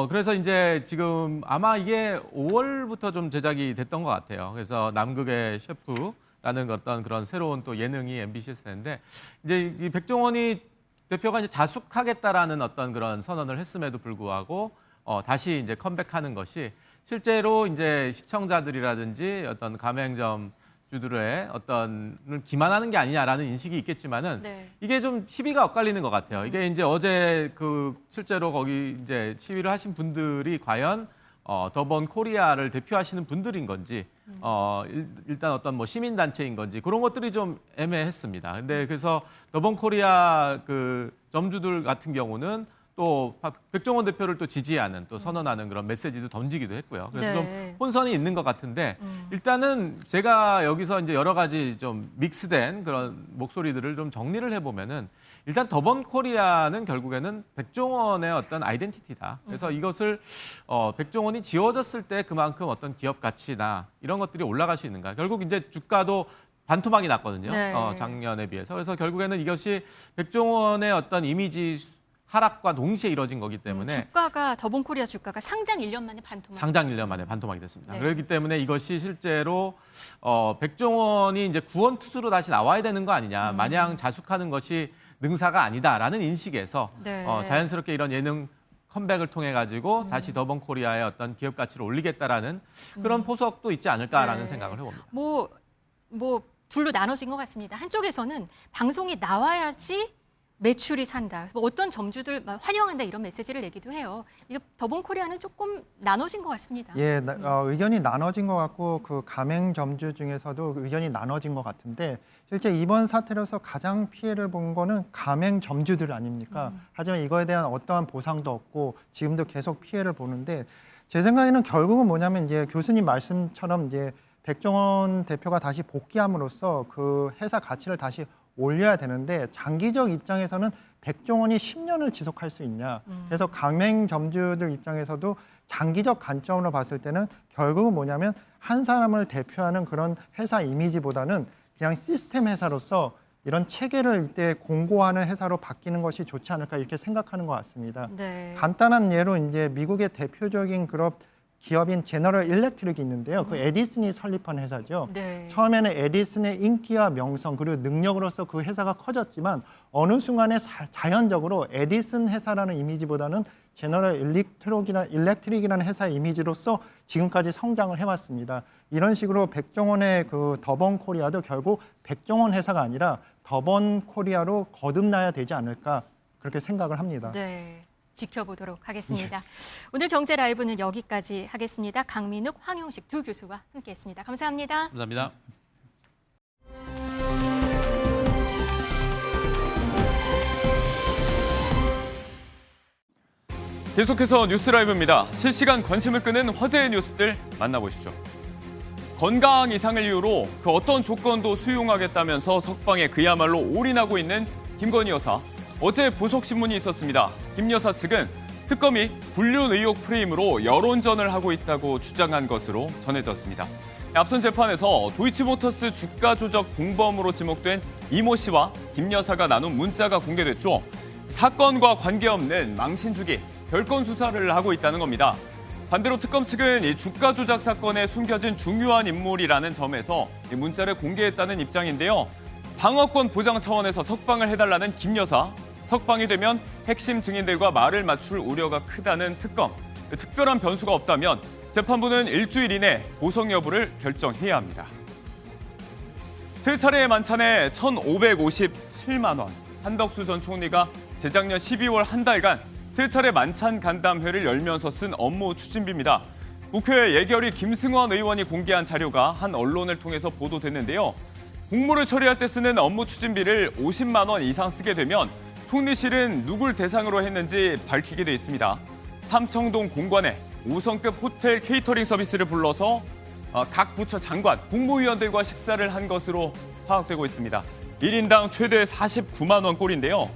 [SPEAKER 2] 그래서 이제 지금 아마 이게 5월부터 좀 제작이 됐던 것 같아요. 그래서 남극의 셰프라는 어떤 그런 새로운 또 예능이 MBC에서 했는데 이제 이 백종원이 대표가 이제 자숙하겠다라는 어떤 그런 선언을 했음에도 불구하고 다시 이제 컴백하는 것이 실제로 이제 시청자들이라든지 어떤 가맹점주들의 어떤 기만하는 게 아니냐라는 인식이 있겠지만은
[SPEAKER 1] 네.
[SPEAKER 2] 이게 좀 시비가 엇갈리는 것 같아요. 이게 이제 어제 실제로 거기 이제 시위를 하신 분들이 과연 더번 코리아를 대표하시는 분들인 건지 일단 어떤 뭐 시민 단체인 건지 그런 것들이 좀 애매했습니다. 근데 그래서 더번 코리아 그 점주들 같은 경우는 또 백종원 대표를 또 지지하는 또 선언하는 그런 메시지도 던지기도 했고요. 그래서
[SPEAKER 1] 네.
[SPEAKER 2] 좀 혼선이 있는 것 같은데 일단은 제가 여기서 이제 여러 가지 좀 믹스된 그런 목소리들을 좀 정리를 해보면은 일단 더번 코리아는 결국에는 백종원의 어떤 아이덴티티다. 그래서 이것을 백종원이 지워졌을 때 그만큼 어떤 기업 가치나 이런 것들이 올라갈 수 있는가. 결국 이제 주가도 반토막이 났거든요.
[SPEAKER 1] 네.
[SPEAKER 2] 작년에 비해서. 그래서 결국에는 이것이 백종원의 어떤 이미지 하락과 동시에 이뤄진 거기 때문에
[SPEAKER 1] 주가가 더본코리아 주가가 상장 1년 만에 반토막.
[SPEAKER 2] 상장 1년 만에 반토막이 됐습니다.
[SPEAKER 1] 네.
[SPEAKER 2] 그렇기 때문에 이것이 실제로 백종원이 이제 구원 투수로 다시 나와야 되는 거 아니냐. 마냥 자숙하는 것이 능사가 아니다라는 인식에서
[SPEAKER 1] 네.
[SPEAKER 2] 자연스럽게 이런 예능 컴백을 통해 가지고 다시 더본코리아의 어떤 기업 가치를 올리겠다라는 그런 포석도 있지 않을까라는
[SPEAKER 1] 네.
[SPEAKER 2] 생각을 해봅니다.
[SPEAKER 1] 뭐 둘로 나눠진 것 같습니다. 한쪽에서는 방송에 나와야지 매출이 산다. 그래서 뭐 어떤 점주들 환영한다 이런 메시지를 내기도 해요. 이거 더본코리아는 조금 나눠진 것 같습니다.
[SPEAKER 3] 예, 의견이 나눠진 것 같고 그 가맹점주 중에서도 의견이 나눠진 것 같은데 실제 이번 사태로서 가장 피해를 본 거는 가맹점주들 아닙니까? 하지만 이거에 대한 어떠한 보상도 없고 지금도 계속 피해를 보는데 제 생각에는 결국은 뭐냐면 이제 교수님 말씀처럼 이제 백종원 대표가 다시 복귀함으로써 그 회사 가치를 다시 올려야 되는데 장기적 입장에서는 백종원이 10년을 지속할 수 있냐. 그래서 가맹점주들 입장에서도 장기적 관점으로 봤을 때는 결국은 뭐냐면 한 사람을 대표하는 그런 회사 이미지보다는 그냥 시스템 회사로서 이런 체계를 이때 공고하는 회사로 바뀌는 것이 좋지 않을까 이렇게 생각하는 것 같습니다.
[SPEAKER 1] 네.
[SPEAKER 3] 간단한 예로 이제 미국의 대표적인 그런 기업인 제너럴 일렉트릭이 있는데요. 그 에디슨이 설립한 회사죠.
[SPEAKER 1] 네.
[SPEAKER 3] 처음에는 에디슨의 인기와 명성 그리고 능력으로서 그 회사가 커졌지만 어느 순간에 자연적으로 에디슨 회사라는 이미지보다는 제너럴 일렉트릭이라는 회사의 이미지로서 지금까지 성장을 해왔습니다. 이런 식으로 백종원의 그 더번 코리아도 결국 백종원 회사가 아니라 더번 코리아로 거듭나야 되지 않을까 그렇게 생각을 합니다.
[SPEAKER 1] 네. 지켜보도록 하겠습니다. 오늘 경제 라이브는 여기까지 하겠습니다. 강민욱, 황용식 두 교수와 함께했습니다. 감사합니다.
[SPEAKER 2] 감사합니다.
[SPEAKER 10] 계속해서 뉴스 라이브입니다. 실시간 관심을 끄는 화제의 뉴스들 만나보시죠. 건강 이상을 이유로 그 어떤 조건도 수용하겠다면서 석방에 그야말로 올인하고 있는 김건희 여사. 어제 보석신문이 있었습니다. 김 여사 측은 특검이 불륜 의혹 프레임으로 여론전을 하고 있다고 주장한 것으로 전해졌습니다. 앞선 재판에서 도이치모터스 주가 조작 공범으로 지목된 이모 씨와 김 여사가 나눈 문자가 공개됐죠. 사건과 관계없는 망신주기, 별건 수사를 하고 있다는 겁니다. 반대로 특검 측은 이 주가 조작 사건에 숨겨진 중요한 인물이라는 점에서 이 문자를 공개했다는 입장인데요. 방어권 보장 차원에서 석방을 해달라는 김 여사. 석방이 되면 핵심 증인들과 말을 맞출 우려가 크다는 특검. 특별한 변수가 없다면 재판부는 일주일 이내 보석 여부를 결정해야 합니다. 세 차례의 만찬에 1,557만 원. 한덕수 전 총리가 재작년 12월 한 달간 세 차례 만찬 간담회를 열면서 쓴 업무 추진비입니다. 국회 예결위 김승원 의원이 공개한 자료가 한 언론을 통해서 보도됐는데요. 공무를 처리할 때 쓰는 업무 추진비를 50만 원 이상 쓰게 되면 총리실은 누굴 대상으로 했는지 밝히게 돼 있습니다. 삼청동 공관에 5성급 호텔 케이터링 서비스를 불러서 각 부처 장관, 국무위원들과 식사를 한 것으로 파악되고 있습니다. 1인당 최대 49만 원 꼴인데요.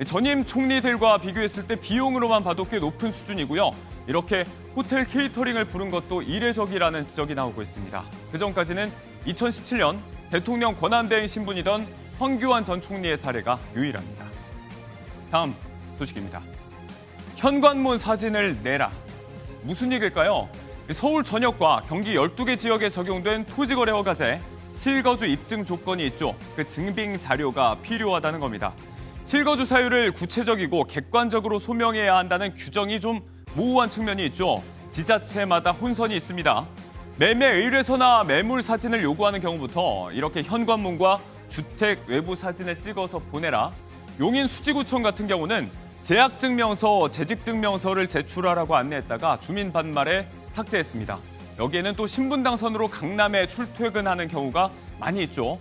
[SPEAKER 10] 전임 총리들과 비교했을 때 비용으로만 봐도 꽤 높은 수준이고요. 이렇게 호텔 케이터링을 부른 것도 이례적이라는 지적이 나오고 있습니다. 그전까지는 2017년 대통령 권한대행 신분이던 황교안 전 총리의 사례가 유일합니다. 다음 소식입니다. 현관문 사진을 내라. 무슨 얘기일까요? 서울 전역과 경기 12개 지역에 적용된 토지거래 허가제, 실거주 입증 조건이 있죠. 그 증빙 자료가 필요하다는 겁니다. 실거주 사유를 구체적이고 객관적으로 소명해야 한다는 규정이 좀 모호한 측면이 있죠. 지자체마다 혼선이 있습니다. 매매 의뢰서나 매물 사진을 요구하는 경우부터 이렇게 현관문과 주택 외부 사진을 찍어서 보내라. 용인 수지구청 같은 경우는 재학증명서, 재직증명서를 제출하라고 안내했다가 주민 반말에 삭제했습니다. 여기에는 또 신분당선으로 강남에 출퇴근하는 경우가 많이 있죠.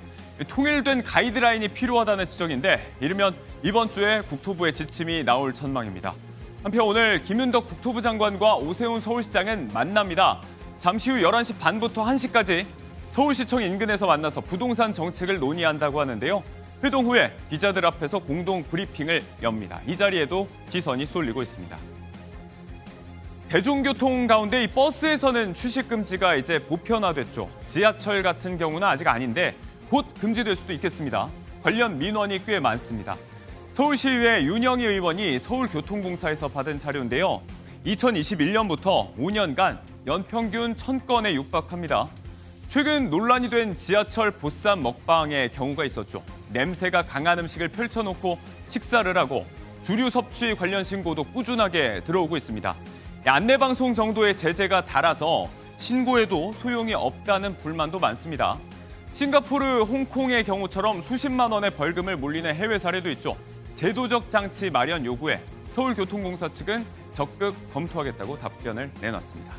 [SPEAKER 10] 통일된 가이드라인이 필요하다는 지적인데 이르면 이번 주에 국토부의 지침이 나올 전망입니다. 한편 오늘 김윤덕 국토부 장관과 오세훈 서울시장은 만납니다. 잠시 후 11시 반부터 1시까지 서울시청 인근에서 만나서 부동산 정책을 논의한다고 하는데요. 회동 후에 기자들 앞에서 공동 브리핑을 엽니다. 이 자리에도 시선이 쏠리고 있습니다. 대중교통 가운데 이 버스에서는 취식 금지가 이제 보편화됐죠. 지하철 같은 경우는 아직 아닌데 곧 금지될 수도 있겠습니다. 관련 민원이 꽤 많습니다. 서울시의회 윤영희 의원이 서울교통공사에서 받은 자료인데요. 2021년부터 5년간 연평균 1000건에 육박합니다. 최근 논란이 된 지하철 보쌈 먹방의 경우가 있었죠. 냄새가 강한 음식을 펼쳐놓고 식사를 하고 주류 섭취 관련 신고도 꾸준하게 들어오고 있습니다. 안내방송 정도의 제재가 달아서 신고해도 소용이 없다는 불만도 많습니다. 싱가포르, 홍콩의 경우처럼 수십만 원의 벌금을 물리는 해외 사례도 있죠. 제도적 장치 마련 요구에 서울교통공사 측은 적극 검토하겠다고 답변을 내놨습니다.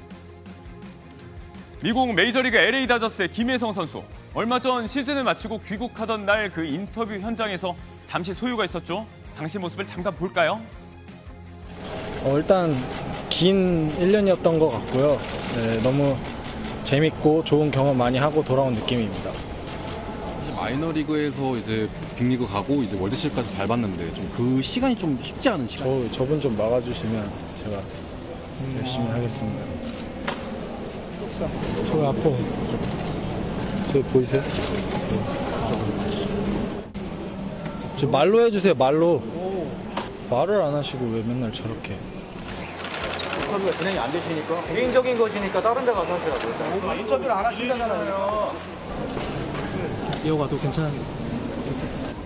[SPEAKER 10] 미국 메이저리그 LA 다저스의 김혜성 선수. 얼마 전 시즌을 마치고 귀국하던 날 그 인터뷰 현장에서 잠시 소요가 있었죠. 당시 모습을 잠깐 볼까요?
[SPEAKER 11] 일단 긴 1년이었던 것 같고요. 네, 너무 재밌고 좋은 경험 많이 하고 돌아온 느낌입니다.
[SPEAKER 12] 마이너리그에서 이제 빅리그 가고 이제 월드시리즈까지 밟았는데 좀 그 시간이 좀 쉽지 않은 시간.
[SPEAKER 11] 저분 좀 막아주시면 제가 열심히 하겠습니다. 저 아파. 저 보이세요? 저 말로 해주세요. 말로. 말을 안 하시고 왜 맨날 저렇게.
[SPEAKER 13] 인터뷰가 진행이 안 되시니까 개인적인 것이니까 다른 데 가서 하시라고요. 인터뷰를 안 하신다잖아요.
[SPEAKER 11] 이어가도 괜찮은데.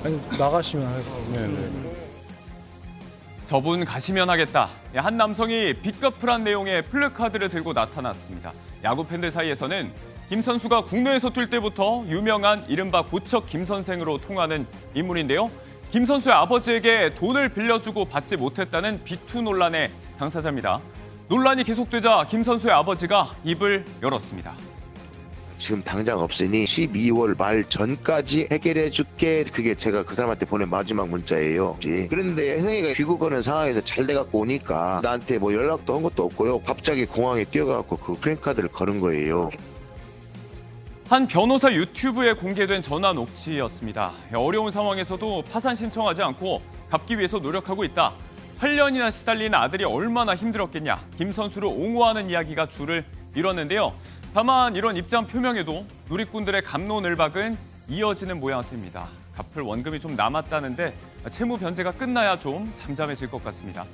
[SPEAKER 11] 아니 나가시면 하겠습니다.
[SPEAKER 12] 네.
[SPEAKER 10] 저분 가시면 하겠다. 한 남성이 빅커플한 내용의 플래카드를 들고 나타났습니다. 야구 팬들 사이에서는 김 선수가 국내에서 뛸 때부터 유명한 이른바 고척 김 선생으로 통하는 인물인데요. 김 선수의 아버지에게 돈을 빌려주고 받지 못했다는 비투 논란의 당사자입니다. 논란이 계속되자 김 선수의 아버지가 입을 열었습니다.
[SPEAKER 14] 지금 당장 없으니 12월 말 전까지 해결해 줄게. 그게 제가 그 사람한테 보낸 마지막 문자예요. 그런데 혜성이가 귀국하는 상황에서 잘 돼갖고 오니까 나한테 뭐 연락도 한 것도 없고요. 갑자기 공항에 뛰어가갖고 그 프랭카드를 걸은 거예요.
[SPEAKER 10] 한 변호사 유튜브에 공개된 전화 녹취였습니다. 어려운 상황에서도 파산 신청하지 않고 갚기 위해서 노력하고 있다. 8년이나 시달린 아들이 얼마나 힘들었겠냐. 김 선수를 옹호하는 이야기가 줄을 이뤘는데요. 다만 이런 입장 표명에도 누리꾼들의 갑론을박은 이어지는 모양새입니다. 갚을 원금이 좀 남았다는데 채무 변제가 끝나야 좀 잠잠해질 것 같습니다.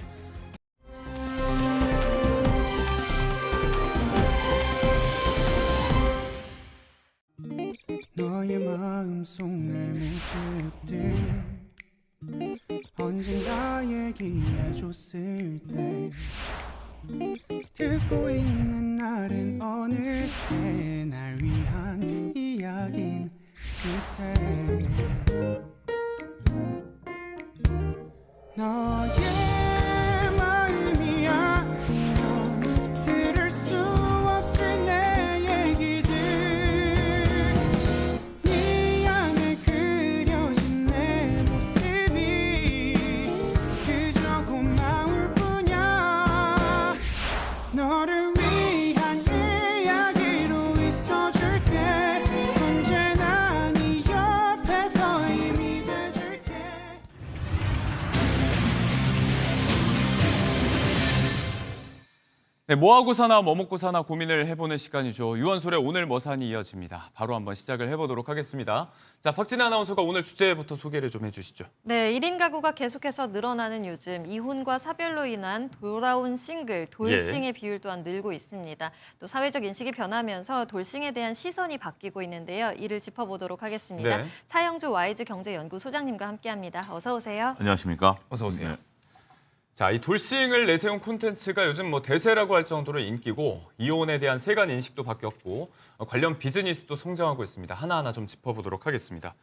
[SPEAKER 15] 너의 마음속 내 모습들 언젠가 얘기해줬을 때 듣고 있는 날은 어느새 날 위한 이야긴 듯해 너의 마음이 아니면 들을 수 없을 내 얘기들 네 안에 그려진 내 모습이 그저 고마울 뿐이야 너를 위한 이야기로 있어줄게 언제나 네 옆에서 힘이 돼줄게.
[SPEAKER 10] 네, 뭐하고 사나 뭐 먹고 사나 고민을 해보는 시간이죠. 유한솔의 오늘 뭐 사니 이어집니다. 바로 한번 시작을 해보도록 하겠습니다. 자, 박진아 아나운서가 오늘 주제부터 소개를 좀 해주시죠.
[SPEAKER 16] 네, 1인 가구가 계속해서 늘어나는 요즘 이혼과 사별로 인한 돌아온 싱글, 돌싱의 비율 또한 늘고 있습니다. 또 사회적 인식이 변하면서 돌싱에 대한 시선이 바뀌고 있는데요. 이를 짚어보도록 하겠습니다.
[SPEAKER 10] 네.
[SPEAKER 16] 차영주 YG 경제연구 소장님과 함께합니다. 어서 오세요.
[SPEAKER 10] 안녕하십니까? 어서 오세요. 네.
[SPEAKER 16] 네, 1인
[SPEAKER 10] 자, 이 돌싱을 내세운 콘텐츠가 요즘 뭐 대세라고 할 정도로 인기고 이혼에 대한 세간 인식도 바뀌었고 관련 비즈니스도 성장하고 있습니다. 하나하나 좀 짚어보도록 하겠습니다.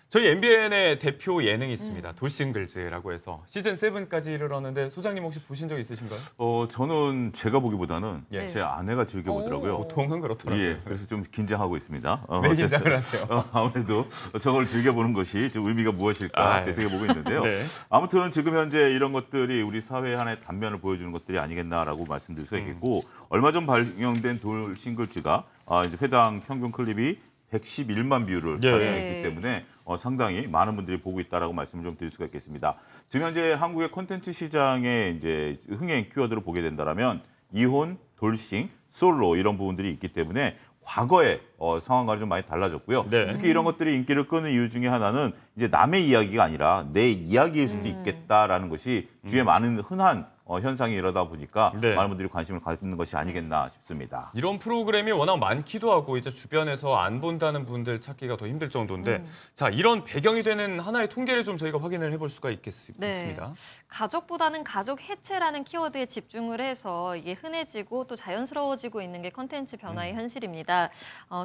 [SPEAKER 10] 저희 MBN의 대표 예능이 있습니다. 돌싱글즈라고 해서 시즌 7까지 이르렀는데 소장님 혹시 보신 적 있으신가요?
[SPEAKER 17] 저는 제가 보기보다는
[SPEAKER 10] 예.
[SPEAKER 17] 제 아내가 즐겨보더라고요.
[SPEAKER 10] 보통은 그렇더라고요.
[SPEAKER 17] 예, 그래서 좀 긴장하고 있습니다.
[SPEAKER 10] 왜 긴장을 하세요?
[SPEAKER 17] 아무래도 저걸 즐겨보는 것이 좀 의미가 무엇일까 되새겨보고 있는데요.
[SPEAKER 10] 네.
[SPEAKER 17] 아무튼 지금 현재 이런 것들이 우리 사회의 하나의 단면을 보여주는 것들이 아니겠나라고 말씀드릴 수 있겠고 얼마 전 발령된 돌싱글즈가 이제 회당 평균 클립이 111만 뷰를 달성했기 때문에 상당히 많은 분들이 보고 있다라고 말씀을 좀 드릴 수가 있겠습니다. 지금 현재 한국의 콘텐츠 시장의 이제 흥행 키워드를 보게 된다라면 이혼, 돌싱, 솔로 이런 부분들이 있기 때문에 과거의 상황과는 좀 많이 달라졌고요. 특히 이런 것들이 인기를 끄는 이유 중에 하나는 이제 남의 이야기가 아니라 내 이야기일 수도 있겠다라는 것이 주위에 많은 흔한 현상이 이러다 보니까 많은 분들이 관심을 갖는 것이 아니겠나 싶습니다.
[SPEAKER 10] 이런 프로그램이 워낙 많기도 하고 이제 주변에서 안 본다는 분들 찾기가 더 힘들 정도인데 자, 이런 배경이 되는 하나의 통계를 좀 저희가 확인을 해볼 수가 있겠습니다.
[SPEAKER 16] 가족보다는 가족 해체라는 키워드에 집중을 해서 이게 흔해지고 또 자연스러워지고 있는 게 콘텐츠 변화의 현실입니다.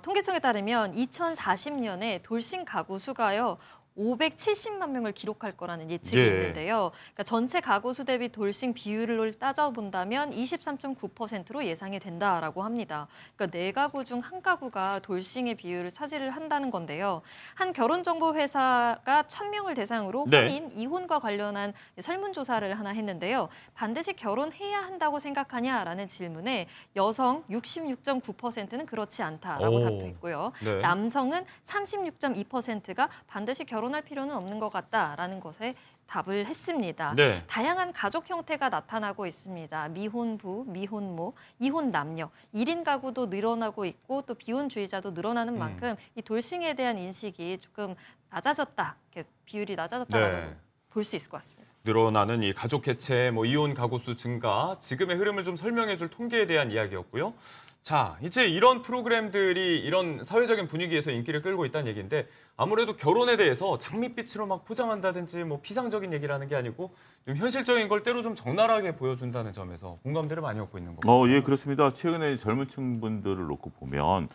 [SPEAKER 16] 통계청에 따르면 2040년에 돌싱 가구 수가요. 570만 명을 기록할 거라는 예측이 있는데요. 그러니까 전체 가구 수 대비 돌싱 비율을 따져본다면 23.9%로 예상이 된다라고 합니다. 그러니까 4가구 중 1가구가 돌싱의 비율을 차지를 한다는 건데요. 한 결혼정보회사가 1000명을 대상으로 혼인, 이혼과 관련한 설문조사를 하나 했는데요. 반드시 결혼해야 한다고 생각하냐라는 질문에 여성 66.9%는 그렇지 않다라고 답했고요. 남성은 36.2%가 반드시 결혼할 필요는 없는 것 같다라는 것에 답을 했습니다. 다양한 가족 형태가 나타나고 있습니다. 미혼부, 미혼모, 이혼 남녀, 1인 가구도 늘어나고 있고 또 비혼주의자도 늘어나는 만큼 이 돌싱에 대한 인식이 조금 낮아졌다, 비율이 낮아졌다라고 볼 수 있을 것 같습니다.
[SPEAKER 10] 늘어나는 이 가족 해체, 이혼 가구 수 증가, 지금의 흐름을 좀 설명해줄 통계에 대한 이야기였고요. 자, 이제 이런 프로그램들이 이런 사회적인 분위기에서 인기를 끌고 있다는 얘기인데 아무래도 결혼에 대해서 장밋빛으로 막 포장한다든지 피상적인 얘기를 하는 게 아니고 좀 현실적인 걸 때로 좀 적나라하게 보여준다는 점에서 공감대를 많이 얻고 있는 겁니다.
[SPEAKER 17] 예, 그렇습니다. 최근에 젊은 층 분들을 놓고 보면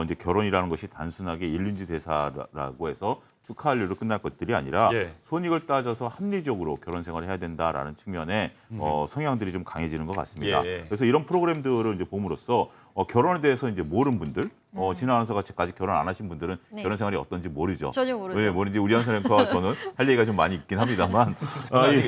[SPEAKER 17] 이제 결혼이라는 것이 단순하게 일륜지 대사라고 해서 축하할 일로 끝날 것들이 아니라 손익을 따져서 합리적으로 결혼 생활을 해야 된다라는 측면에 성향들이 좀 강해지는 것 같습니다. 그래서 이런 프로그램들을 이제 봄으로써 결혼에 대해서 이제 모르는 분들, 진아 아나운서가 아직 결혼 안 하신 분들은 결혼 생활이 어떤지 모르죠.
[SPEAKER 16] 전혀 모르죠.
[SPEAKER 17] 네, 모르는지 우리 한선 앵커와 저는 할 얘기가 좀 많이 있긴 합니다만.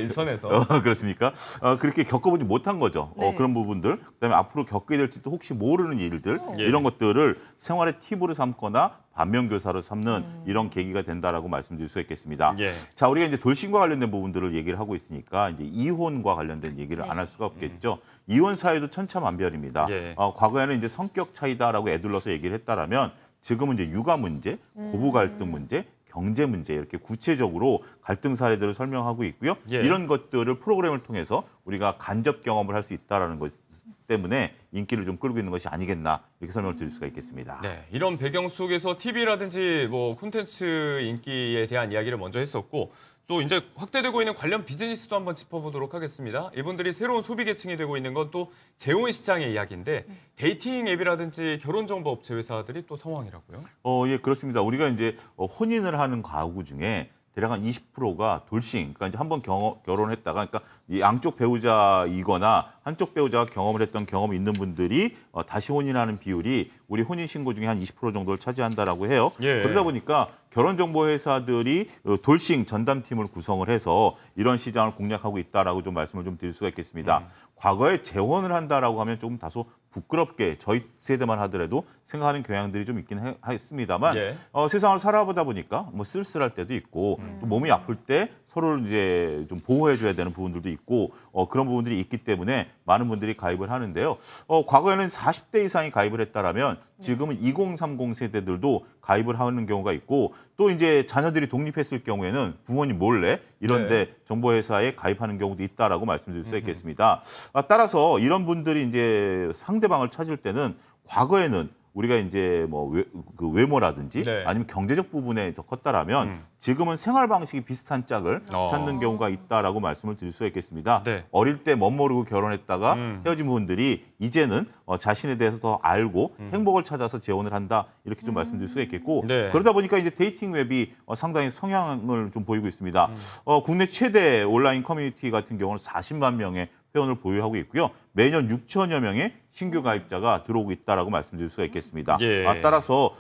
[SPEAKER 10] 인천에서.
[SPEAKER 17] 그렇습니까? 그렇게 겪어보지 못한 거죠. 그런 부분들, 그다음에 앞으로 겪게 될지도 혹시 모르는 일들, 이런 것들을 생활의 팁으로 삼거나 반면교사로 삼는 이런 계기가 된다라고 말씀드릴 수 있겠습니다. 자, 우리가 이제 돌싱과 관련된 부분들을 얘기를 하고 있으니까 이제 이혼과 관련된 얘기를 안 할 수가 없겠죠. 이혼 사회도 천차만별입니다. 과거에는 이제 성격 차이다라고 애둘러서 얘기를 했다라면 지금은 이제 육아 문제, 고부 갈등 문제, 경제 문제 이렇게 구체적으로 갈등 사례들을 설명하고 있고요. 이런 것들을 프로그램을 통해서 우리가 간접 경험을 할 수 있다라는 것 때문에 인기를 좀 끌고 있는 것이 아니겠나 이렇게 설명을 드릴 수가 있겠습니다.
[SPEAKER 10] 이런 배경 속에서 TV라든지 콘텐츠 인기에 대한 이야기를 먼저 했었고 또 이제 확대되고 있는 관련 비즈니스도 한번 짚어보도록 하겠습니다. 이분들이 새로운 소비 계층이 되고 있는 건 또 재혼 시장의 이야기인데 데이팅 앱이라든지 결혼정보 업체 회사들이 또 성황이라고요?
[SPEAKER 17] 예, 그렇습니다. 우리가 이제 혼인을 하는 가구 중에 대략 한 20%가 돌싱, 그러니까 이제 한번 결혼했다가, 그러니까 이 양쪽 배우자이거나 한쪽 배우자가 경험을 했던 경험이 있는 분들이 다시 혼인하는 비율이 우리 혼인 신고 중에 한 20% 정도를 차지한다라고 해요. 그러다 보니까 결혼정보회사들이 돌싱 전담팀을 구성을 해서 이런 시장을 공략하고 있다라고 좀 말씀을 좀 드릴 수가 있겠습니다. 과거에 재혼을 한다라고 하면 조금 다소 부끄럽게 저희 세대만 하더라도 생각하는 경향들이 좀 있긴 했습니다만 세상을 살아보다 보니까 쓸쓸할 때도 있고 또 몸이 아플 때 서로를 이제 좀 보호해줘야 되는 부분들도 있고 그런 부분들이 있기 때문에 많은 분들이 가입을 하는데요. 과거에는 40대 이상이 가입을 했다라면 지금은 2030 세대들도 가입을 하는 경우가 있고 또 이제 자녀들이 독립했을 경우에는 부모님 몰래 이런데 정보회사에 가입하는 경우도 있다라고 말씀드릴 수 있겠습니다. 따라서 이런 분들이 이제 상대방을 찾을 때는 과거에는 우리가 이제 뭐 그 외모라든지
[SPEAKER 10] 네.
[SPEAKER 17] 아니면 경제적 부분에 더 컸다라면 지금은 생활 방식이 비슷한 짝을 찾는 경우가 있다라고 말씀을 드릴 수가 있겠습니다.
[SPEAKER 10] 네.
[SPEAKER 17] 어릴 때 멋모르고 결혼했다가 헤어진 분들이 이제는 자신에 대해서 더 알고 행복을 찾아서 재혼을 한다 이렇게 좀 말씀드릴 수가 있겠고
[SPEAKER 10] 네.
[SPEAKER 17] 그러다 보니까 이제 데이팅 웹이 상당히 성향을 좀 보이고 있습니다. 국내 최대 온라인 커뮤니티 같은 경우는 40만 명의 회원을 보유하고 있고요. 매년 6천여 명의 신규 가입자가 들어오고 있다라고 말씀드릴 수가 있겠습니다.
[SPEAKER 10] 예.
[SPEAKER 17] 따라서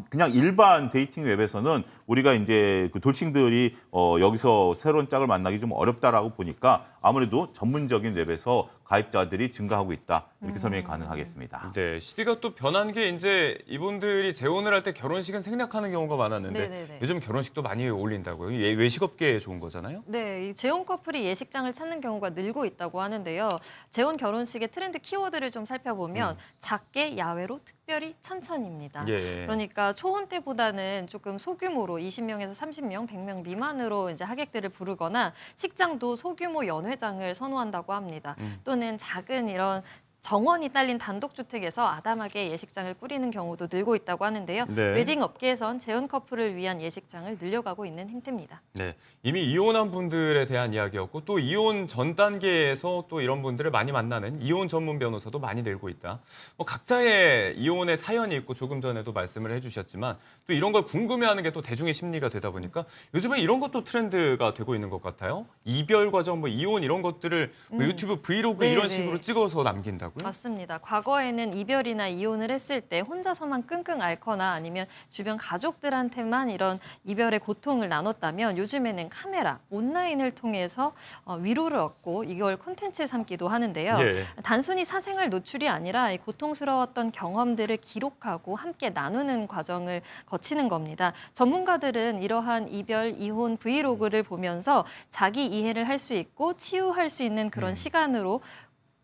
[SPEAKER 17] 그냥 일반 데이팅 웹에서는 우리가 이제 그 돌싱들이 여기서 새로운 짝을 만나기 좀 어렵다라고 보니까 아무래도 전문적인 웹에서 가입자들이 증가하고 있다 이렇게 설명이 가능하겠습니다.
[SPEAKER 10] 네, 시대가 또 변한 게 이제 이분들이 재혼을 할 때 결혼식은 생략하는 경우가 많았는데
[SPEAKER 16] 네네네.
[SPEAKER 10] 요즘 결혼식도 많이 어울린다고요. 외식업계에 좋은 거잖아요.
[SPEAKER 16] 네, 이 재혼 커플이 예식장을 찾는 경우가 늘고 있다고 하는데요. 재혼 결혼식의 트렌드 키워드를 좀 살펴보면 작게, 야외로, 특별히, 천천히입니다.
[SPEAKER 10] 예.
[SPEAKER 16] 그러니까 초혼 때보다는 조금 소규모로 20명에서 30명, 100명 미만으로 이제 하객들을 부르거나 식장도 소규모 연회장을 선호한다고 합니다. 또는 작은 이런 정원이 딸린 단독주택에서 아담하게 예식장을 꾸리는 경우도 늘고 있다고 하는데요.
[SPEAKER 10] 네.
[SPEAKER 16] 웨딩 업계에선 재혼 커플을 위한 예식장을 늘려가고 있는 행태입니다.
[SPEAKER 10] 네, 이미 이혼한 분들에 대한 이야기였고 또 이혼 전 단계에서 또 이런 분들을 많이 만나는 이혼 전문 변호사도 많이 늘고 있다. 각자의 이혼의 사연이 있고 조금 전에도 말씀을 해주셨지만 또 이런 걸 궁금해하는 게 또 대중의 심리가 되다 보니까 요즘에 이런 것도 트렌드가 되고 있는 것 같아요. 이별 과정, 뭐 이혼 이런 것들을 뭐 유튜브 브이로그
[SPEAKER 16] 네,
[SPEAKER 10] 이런
[SPEAKER 16] 네.
[SPEAKER 10] 식으로 찍어서 남긴다고요?
[SPEAKER 16] 맞습니다. 과거에는 이별이나 이혼을 했을 때 혼자서만 끙끙 앓거나 아니면 주변 가족들한테만 이런 이별의 고통을 나눴다면 요즘에는 카메라, 온라인을 통해서 위로를 얻고 이걸 콘텐츠에 삼기도 하는데요.
[SPEAKER 10] 예.
[SPEAKER 16] 단순히 사생활 노출이 아니라 이 고통스러웠던 경험들을 기록하고 함께 나누는 과정을 거치는 겁니다. 전문가들은 이러한 이별, 이혼 브이로그를 보면서 자기 이해를 할 수 있고 치유할 수 있는 그런 시간으로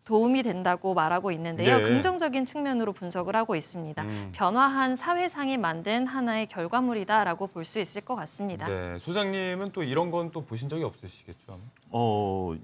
[SPEAKER 16] 도움이 된다고 말하고 있는데요.
[SPEAKER 10] 네.
[SPEAKER 16] 긍정적인 측면으로 분석을 하고 있습니다. 변화한 사회상이 만든 하나의 결과물이다라고 볼 수 있을 것 같습니다.
[SPEAKER 10] 네, 소장님은 또 이런 건 또 보신 적이 없으시겠죠?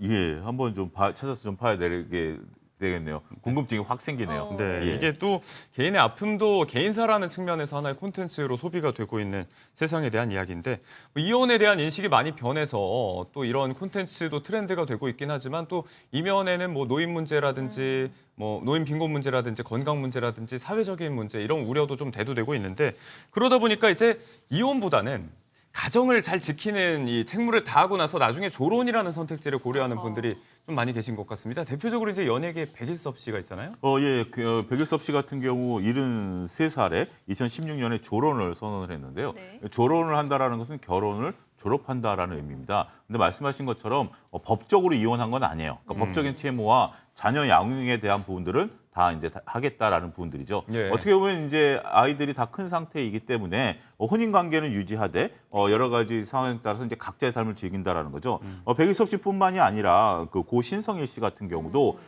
[SPEAKER 17] 예, 한번 좀 찾아서 좀 봐야 되겠네요. 궁금증이 확 생기네요.
[SPEAKER 10] 네,
[SPEAKER 17] 예.
[SPEAKER 10] 이게 또 개인의 아픔도 개인사라는 측면에서 하나의 콘텐츠로 소비가 되고 있는 세상에 대한 이야기인데 이혼에 대한 인식이 많이 변해서 또 이런 콘텐츠도 트렌드가 되고 있긴 하지만 또 이면에는 뭐 노인 문제라든지 뭐 노인 빈곤 문제라든지 건강 문제라든지 사회적인 문제 이런 우려도 좀 대두되고 있는데 그러다 보니까 이제 이혼보다는 가정을 잘 지키는 이 책무를 다하고 나서 나중에 조론이라는 선택지를 고려하는 분들이 좀 많이 계신 것 같습니다. 대표적으로 이제 연예계 백일섭 씨가 있잖아요.
[SPEAKER 17] 예, 백일섭 씨 같은 경우 73살에 2016년에 졸혼을 선언을 했는데요.
[SPEAKER 16] 네.
[SPEAKER 17] 졸혼을 한다라는 것은 결혼을 졸업한다라는 의미입니다. 근데 말씀하신 것처럼 법적으로 이혼한 건 아니에요. 그러니까 법적인 채무와 자녀 양육에 대한 부분들은 다 이제 하겠다라는 부분들이죠.
[SPEAKER 10] 예.
[SPEAKER 17] 어떻게 보면 이제 아이들이 다 큰 상태이기 때문에 혼인 관계는 유지하되 여러 가지 상황에 따라서 이제 각자의 삶을 즐긴다라는 거죠. 백일섭 씨뿐만이 아니라 그 고 신성일 씨 같은 경우도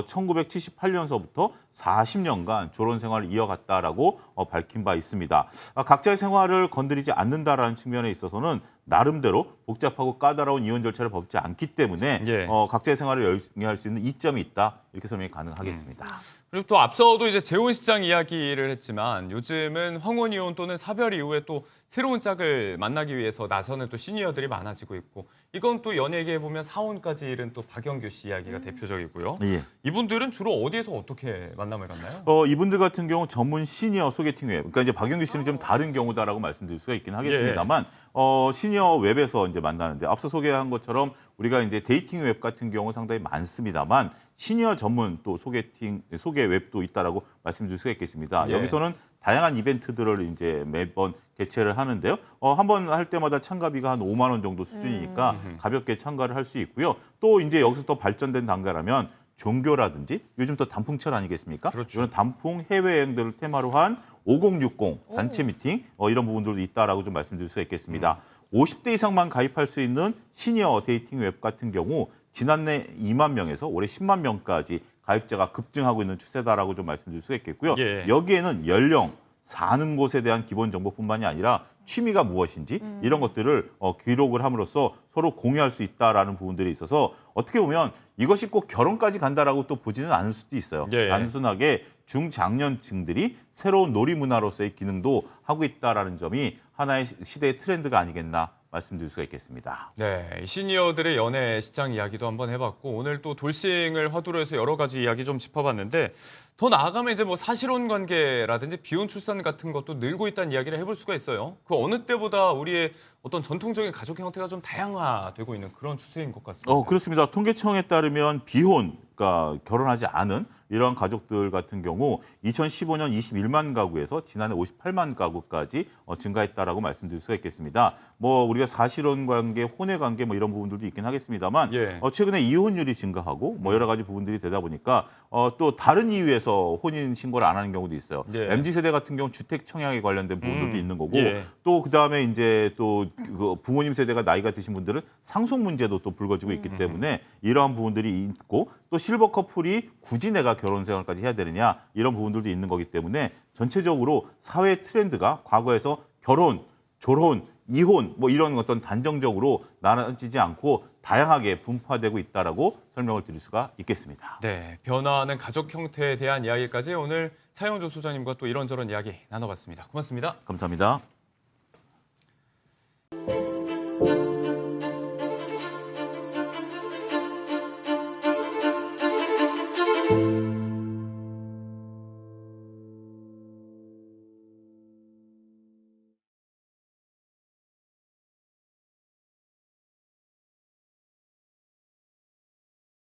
[SPEAKER 17] 1978년서부터 40년간 졸혼 생활을 이어갔다라고 밝힌 바 있습니다. 각자의 생활을 건드리지 않는다라는 측면에 있어서는 나름대로 복잡하고 까다로운 이혼 절차를 밟지 않기 때문에
[SPEAKER 10] 예.
[SPEAKER 17] 각자의 생활을 열심히 할 수 있는 이점이 있다 이렇게 설명이 가능하겠습니다.
[SPEAKER 10] 그리고 또 앞서도 이제 재혼 시장 이야기를 했지만 요즘은 황혼 이혼 또는 사별 이후에 또 새로운 짝을 만나기 위해서 나서는 또 시니어들이 많아지고 있고 이건 또 연예계에 보면 사혼까지 이른 또 박영규 씨 이야기가 대표적이고요.
[SPEAKER 17] 예.
[SPEAKER 10] 이분들은 주로 어디에서 어떻게 만남을 갖나요?
[SPEAKER 17] 이분들 같은 경우 전문 시니어 소개팅 웹, 그러니까 이제 박영규 씨는 좀 다른 경우다라고 말씀드릴 수가 있긴 하겠습니다만 시니어 웹에서 이제 만나는데 앞서 소개한 것처럼 우리가 이제 데이팅 웹 같은 경우 상당히 많습니다만 시니어 전문 또 소개 웹도 있다라고 말씀드릴 수가 있겠습니다.
[SPEAKER 10] 예.
[SPEAKER 17] 여기서는 다양한 이벤트들을 이제 매번 개최를 하는데요. 한 번 할 때마다 참가비가 한 5만 원 정도 수준이니까 가볍게 참가를 할 수 있고요. 또 이제 여기서 또 발전된 단계라면 종교라든지 요즘 또 단풍철 아니겠습니까?
[SPEAKER 10] 그렇죠.
[SPEAKER 17] 이런 단풍 해외여행들을 테마로 한 5060 단체 미팅 이런 부분들도 있다라고 좀 말씀드릴 수가 있겠습니다. 50대 이상만 가입할 수 있는 시니어 데이팅 웹 같은 경우 지난해 2만 명에서 올해 10만 명까지 가입자가 급증하고 있는 추세다라고 좀 말씀드릴 수가 있겠고요.
[SPEAKER 10] 예.
[SPEAKER 17] 여기에는 연령, 사는 곳에 대한 기본 정보뿐만이 아니라 취미가 무엇인지 이런 것들을 기록을 함으로써 서로 공유할 수 있다라는 부분들이 있어서 어떻게 보면 이것이 꼭 결혼까지 간다라고 또 보지는 않을 수도 있어요.
[SPEAKER 10] 예.
[SPEAKER 17] 단순하게 중장년층들이 새로운 놀이 문화로서의 기능도 하고 있다라는 점이 하나의 시대의 트렌드가 아니겠나 말씀드릴 수가 있겠습니다.
[SPEAKER 10] 네, 시니어들의 연애 시장 이야기도 한번 해봤고 오늘 또 돌싱을 화두로 해서 여러 가지 이야기 좀 짚어봤는데 더 나아가면 이제 뭐 사실혼 관계라든지 비혼 출산 같은 것도 늘고 있다는 이야기를 해볼 수가 있어요. 그 어느 때보다 우리의 어떤 전통적인 가족 형태가 좀 다양화되고 있는 그런 추세인 것 같습니다.
[SPEAKER 17] 그렇습니다. 통계청에 따르면 비혼, 그러니까 결혼하지 않은 이러한 가족들 같은 경우 2015년 21만 가구에서 지난해 58만 가구까지 증가했다라고 말씀드릴 수가 있겠습니다. 뭐 우리가 사실혼 관계, 혼외 관계 뭐 이런 부분들도 있긴 하겠습니다만 최근에 이혼율이 증가하고 뭐 여러 가지 부분들이 되다 보니까 또 다른 이유에서 혼인 신고를 안 하는 경우도 있어요. MZ 세대 같은 경우 주택 청약에 관련된 부분들도 있는 거고 또 그다음에 이제 또 그 부모님 세대가 나이가 드신 분들은 상속 문제도 또 불거지고 있기 때문에 이러한 부분들이 있고 또 실버 커플이 굳이 내가 결혼 생활까지 해야 되느냐 이런 부분들도 있는 거기 때문에 전체적으로 사회 트렌드가 과거에서 결혼, 졸혼, 이혼 뭐 이런 어떤 단정적으로 나눠지지 않고 다양하게 분포되고 있다라고 설명을 드릴 수가 있겠습니다.
[SPEAKER 10] 네, 변화하는 가족 형태에 대한 이야기까지 오늘 차영조 소장님과 또 이런저런 이야기 나눠봤습니다. 고맙습니다.
[SPEAKER 17] 감사합니다.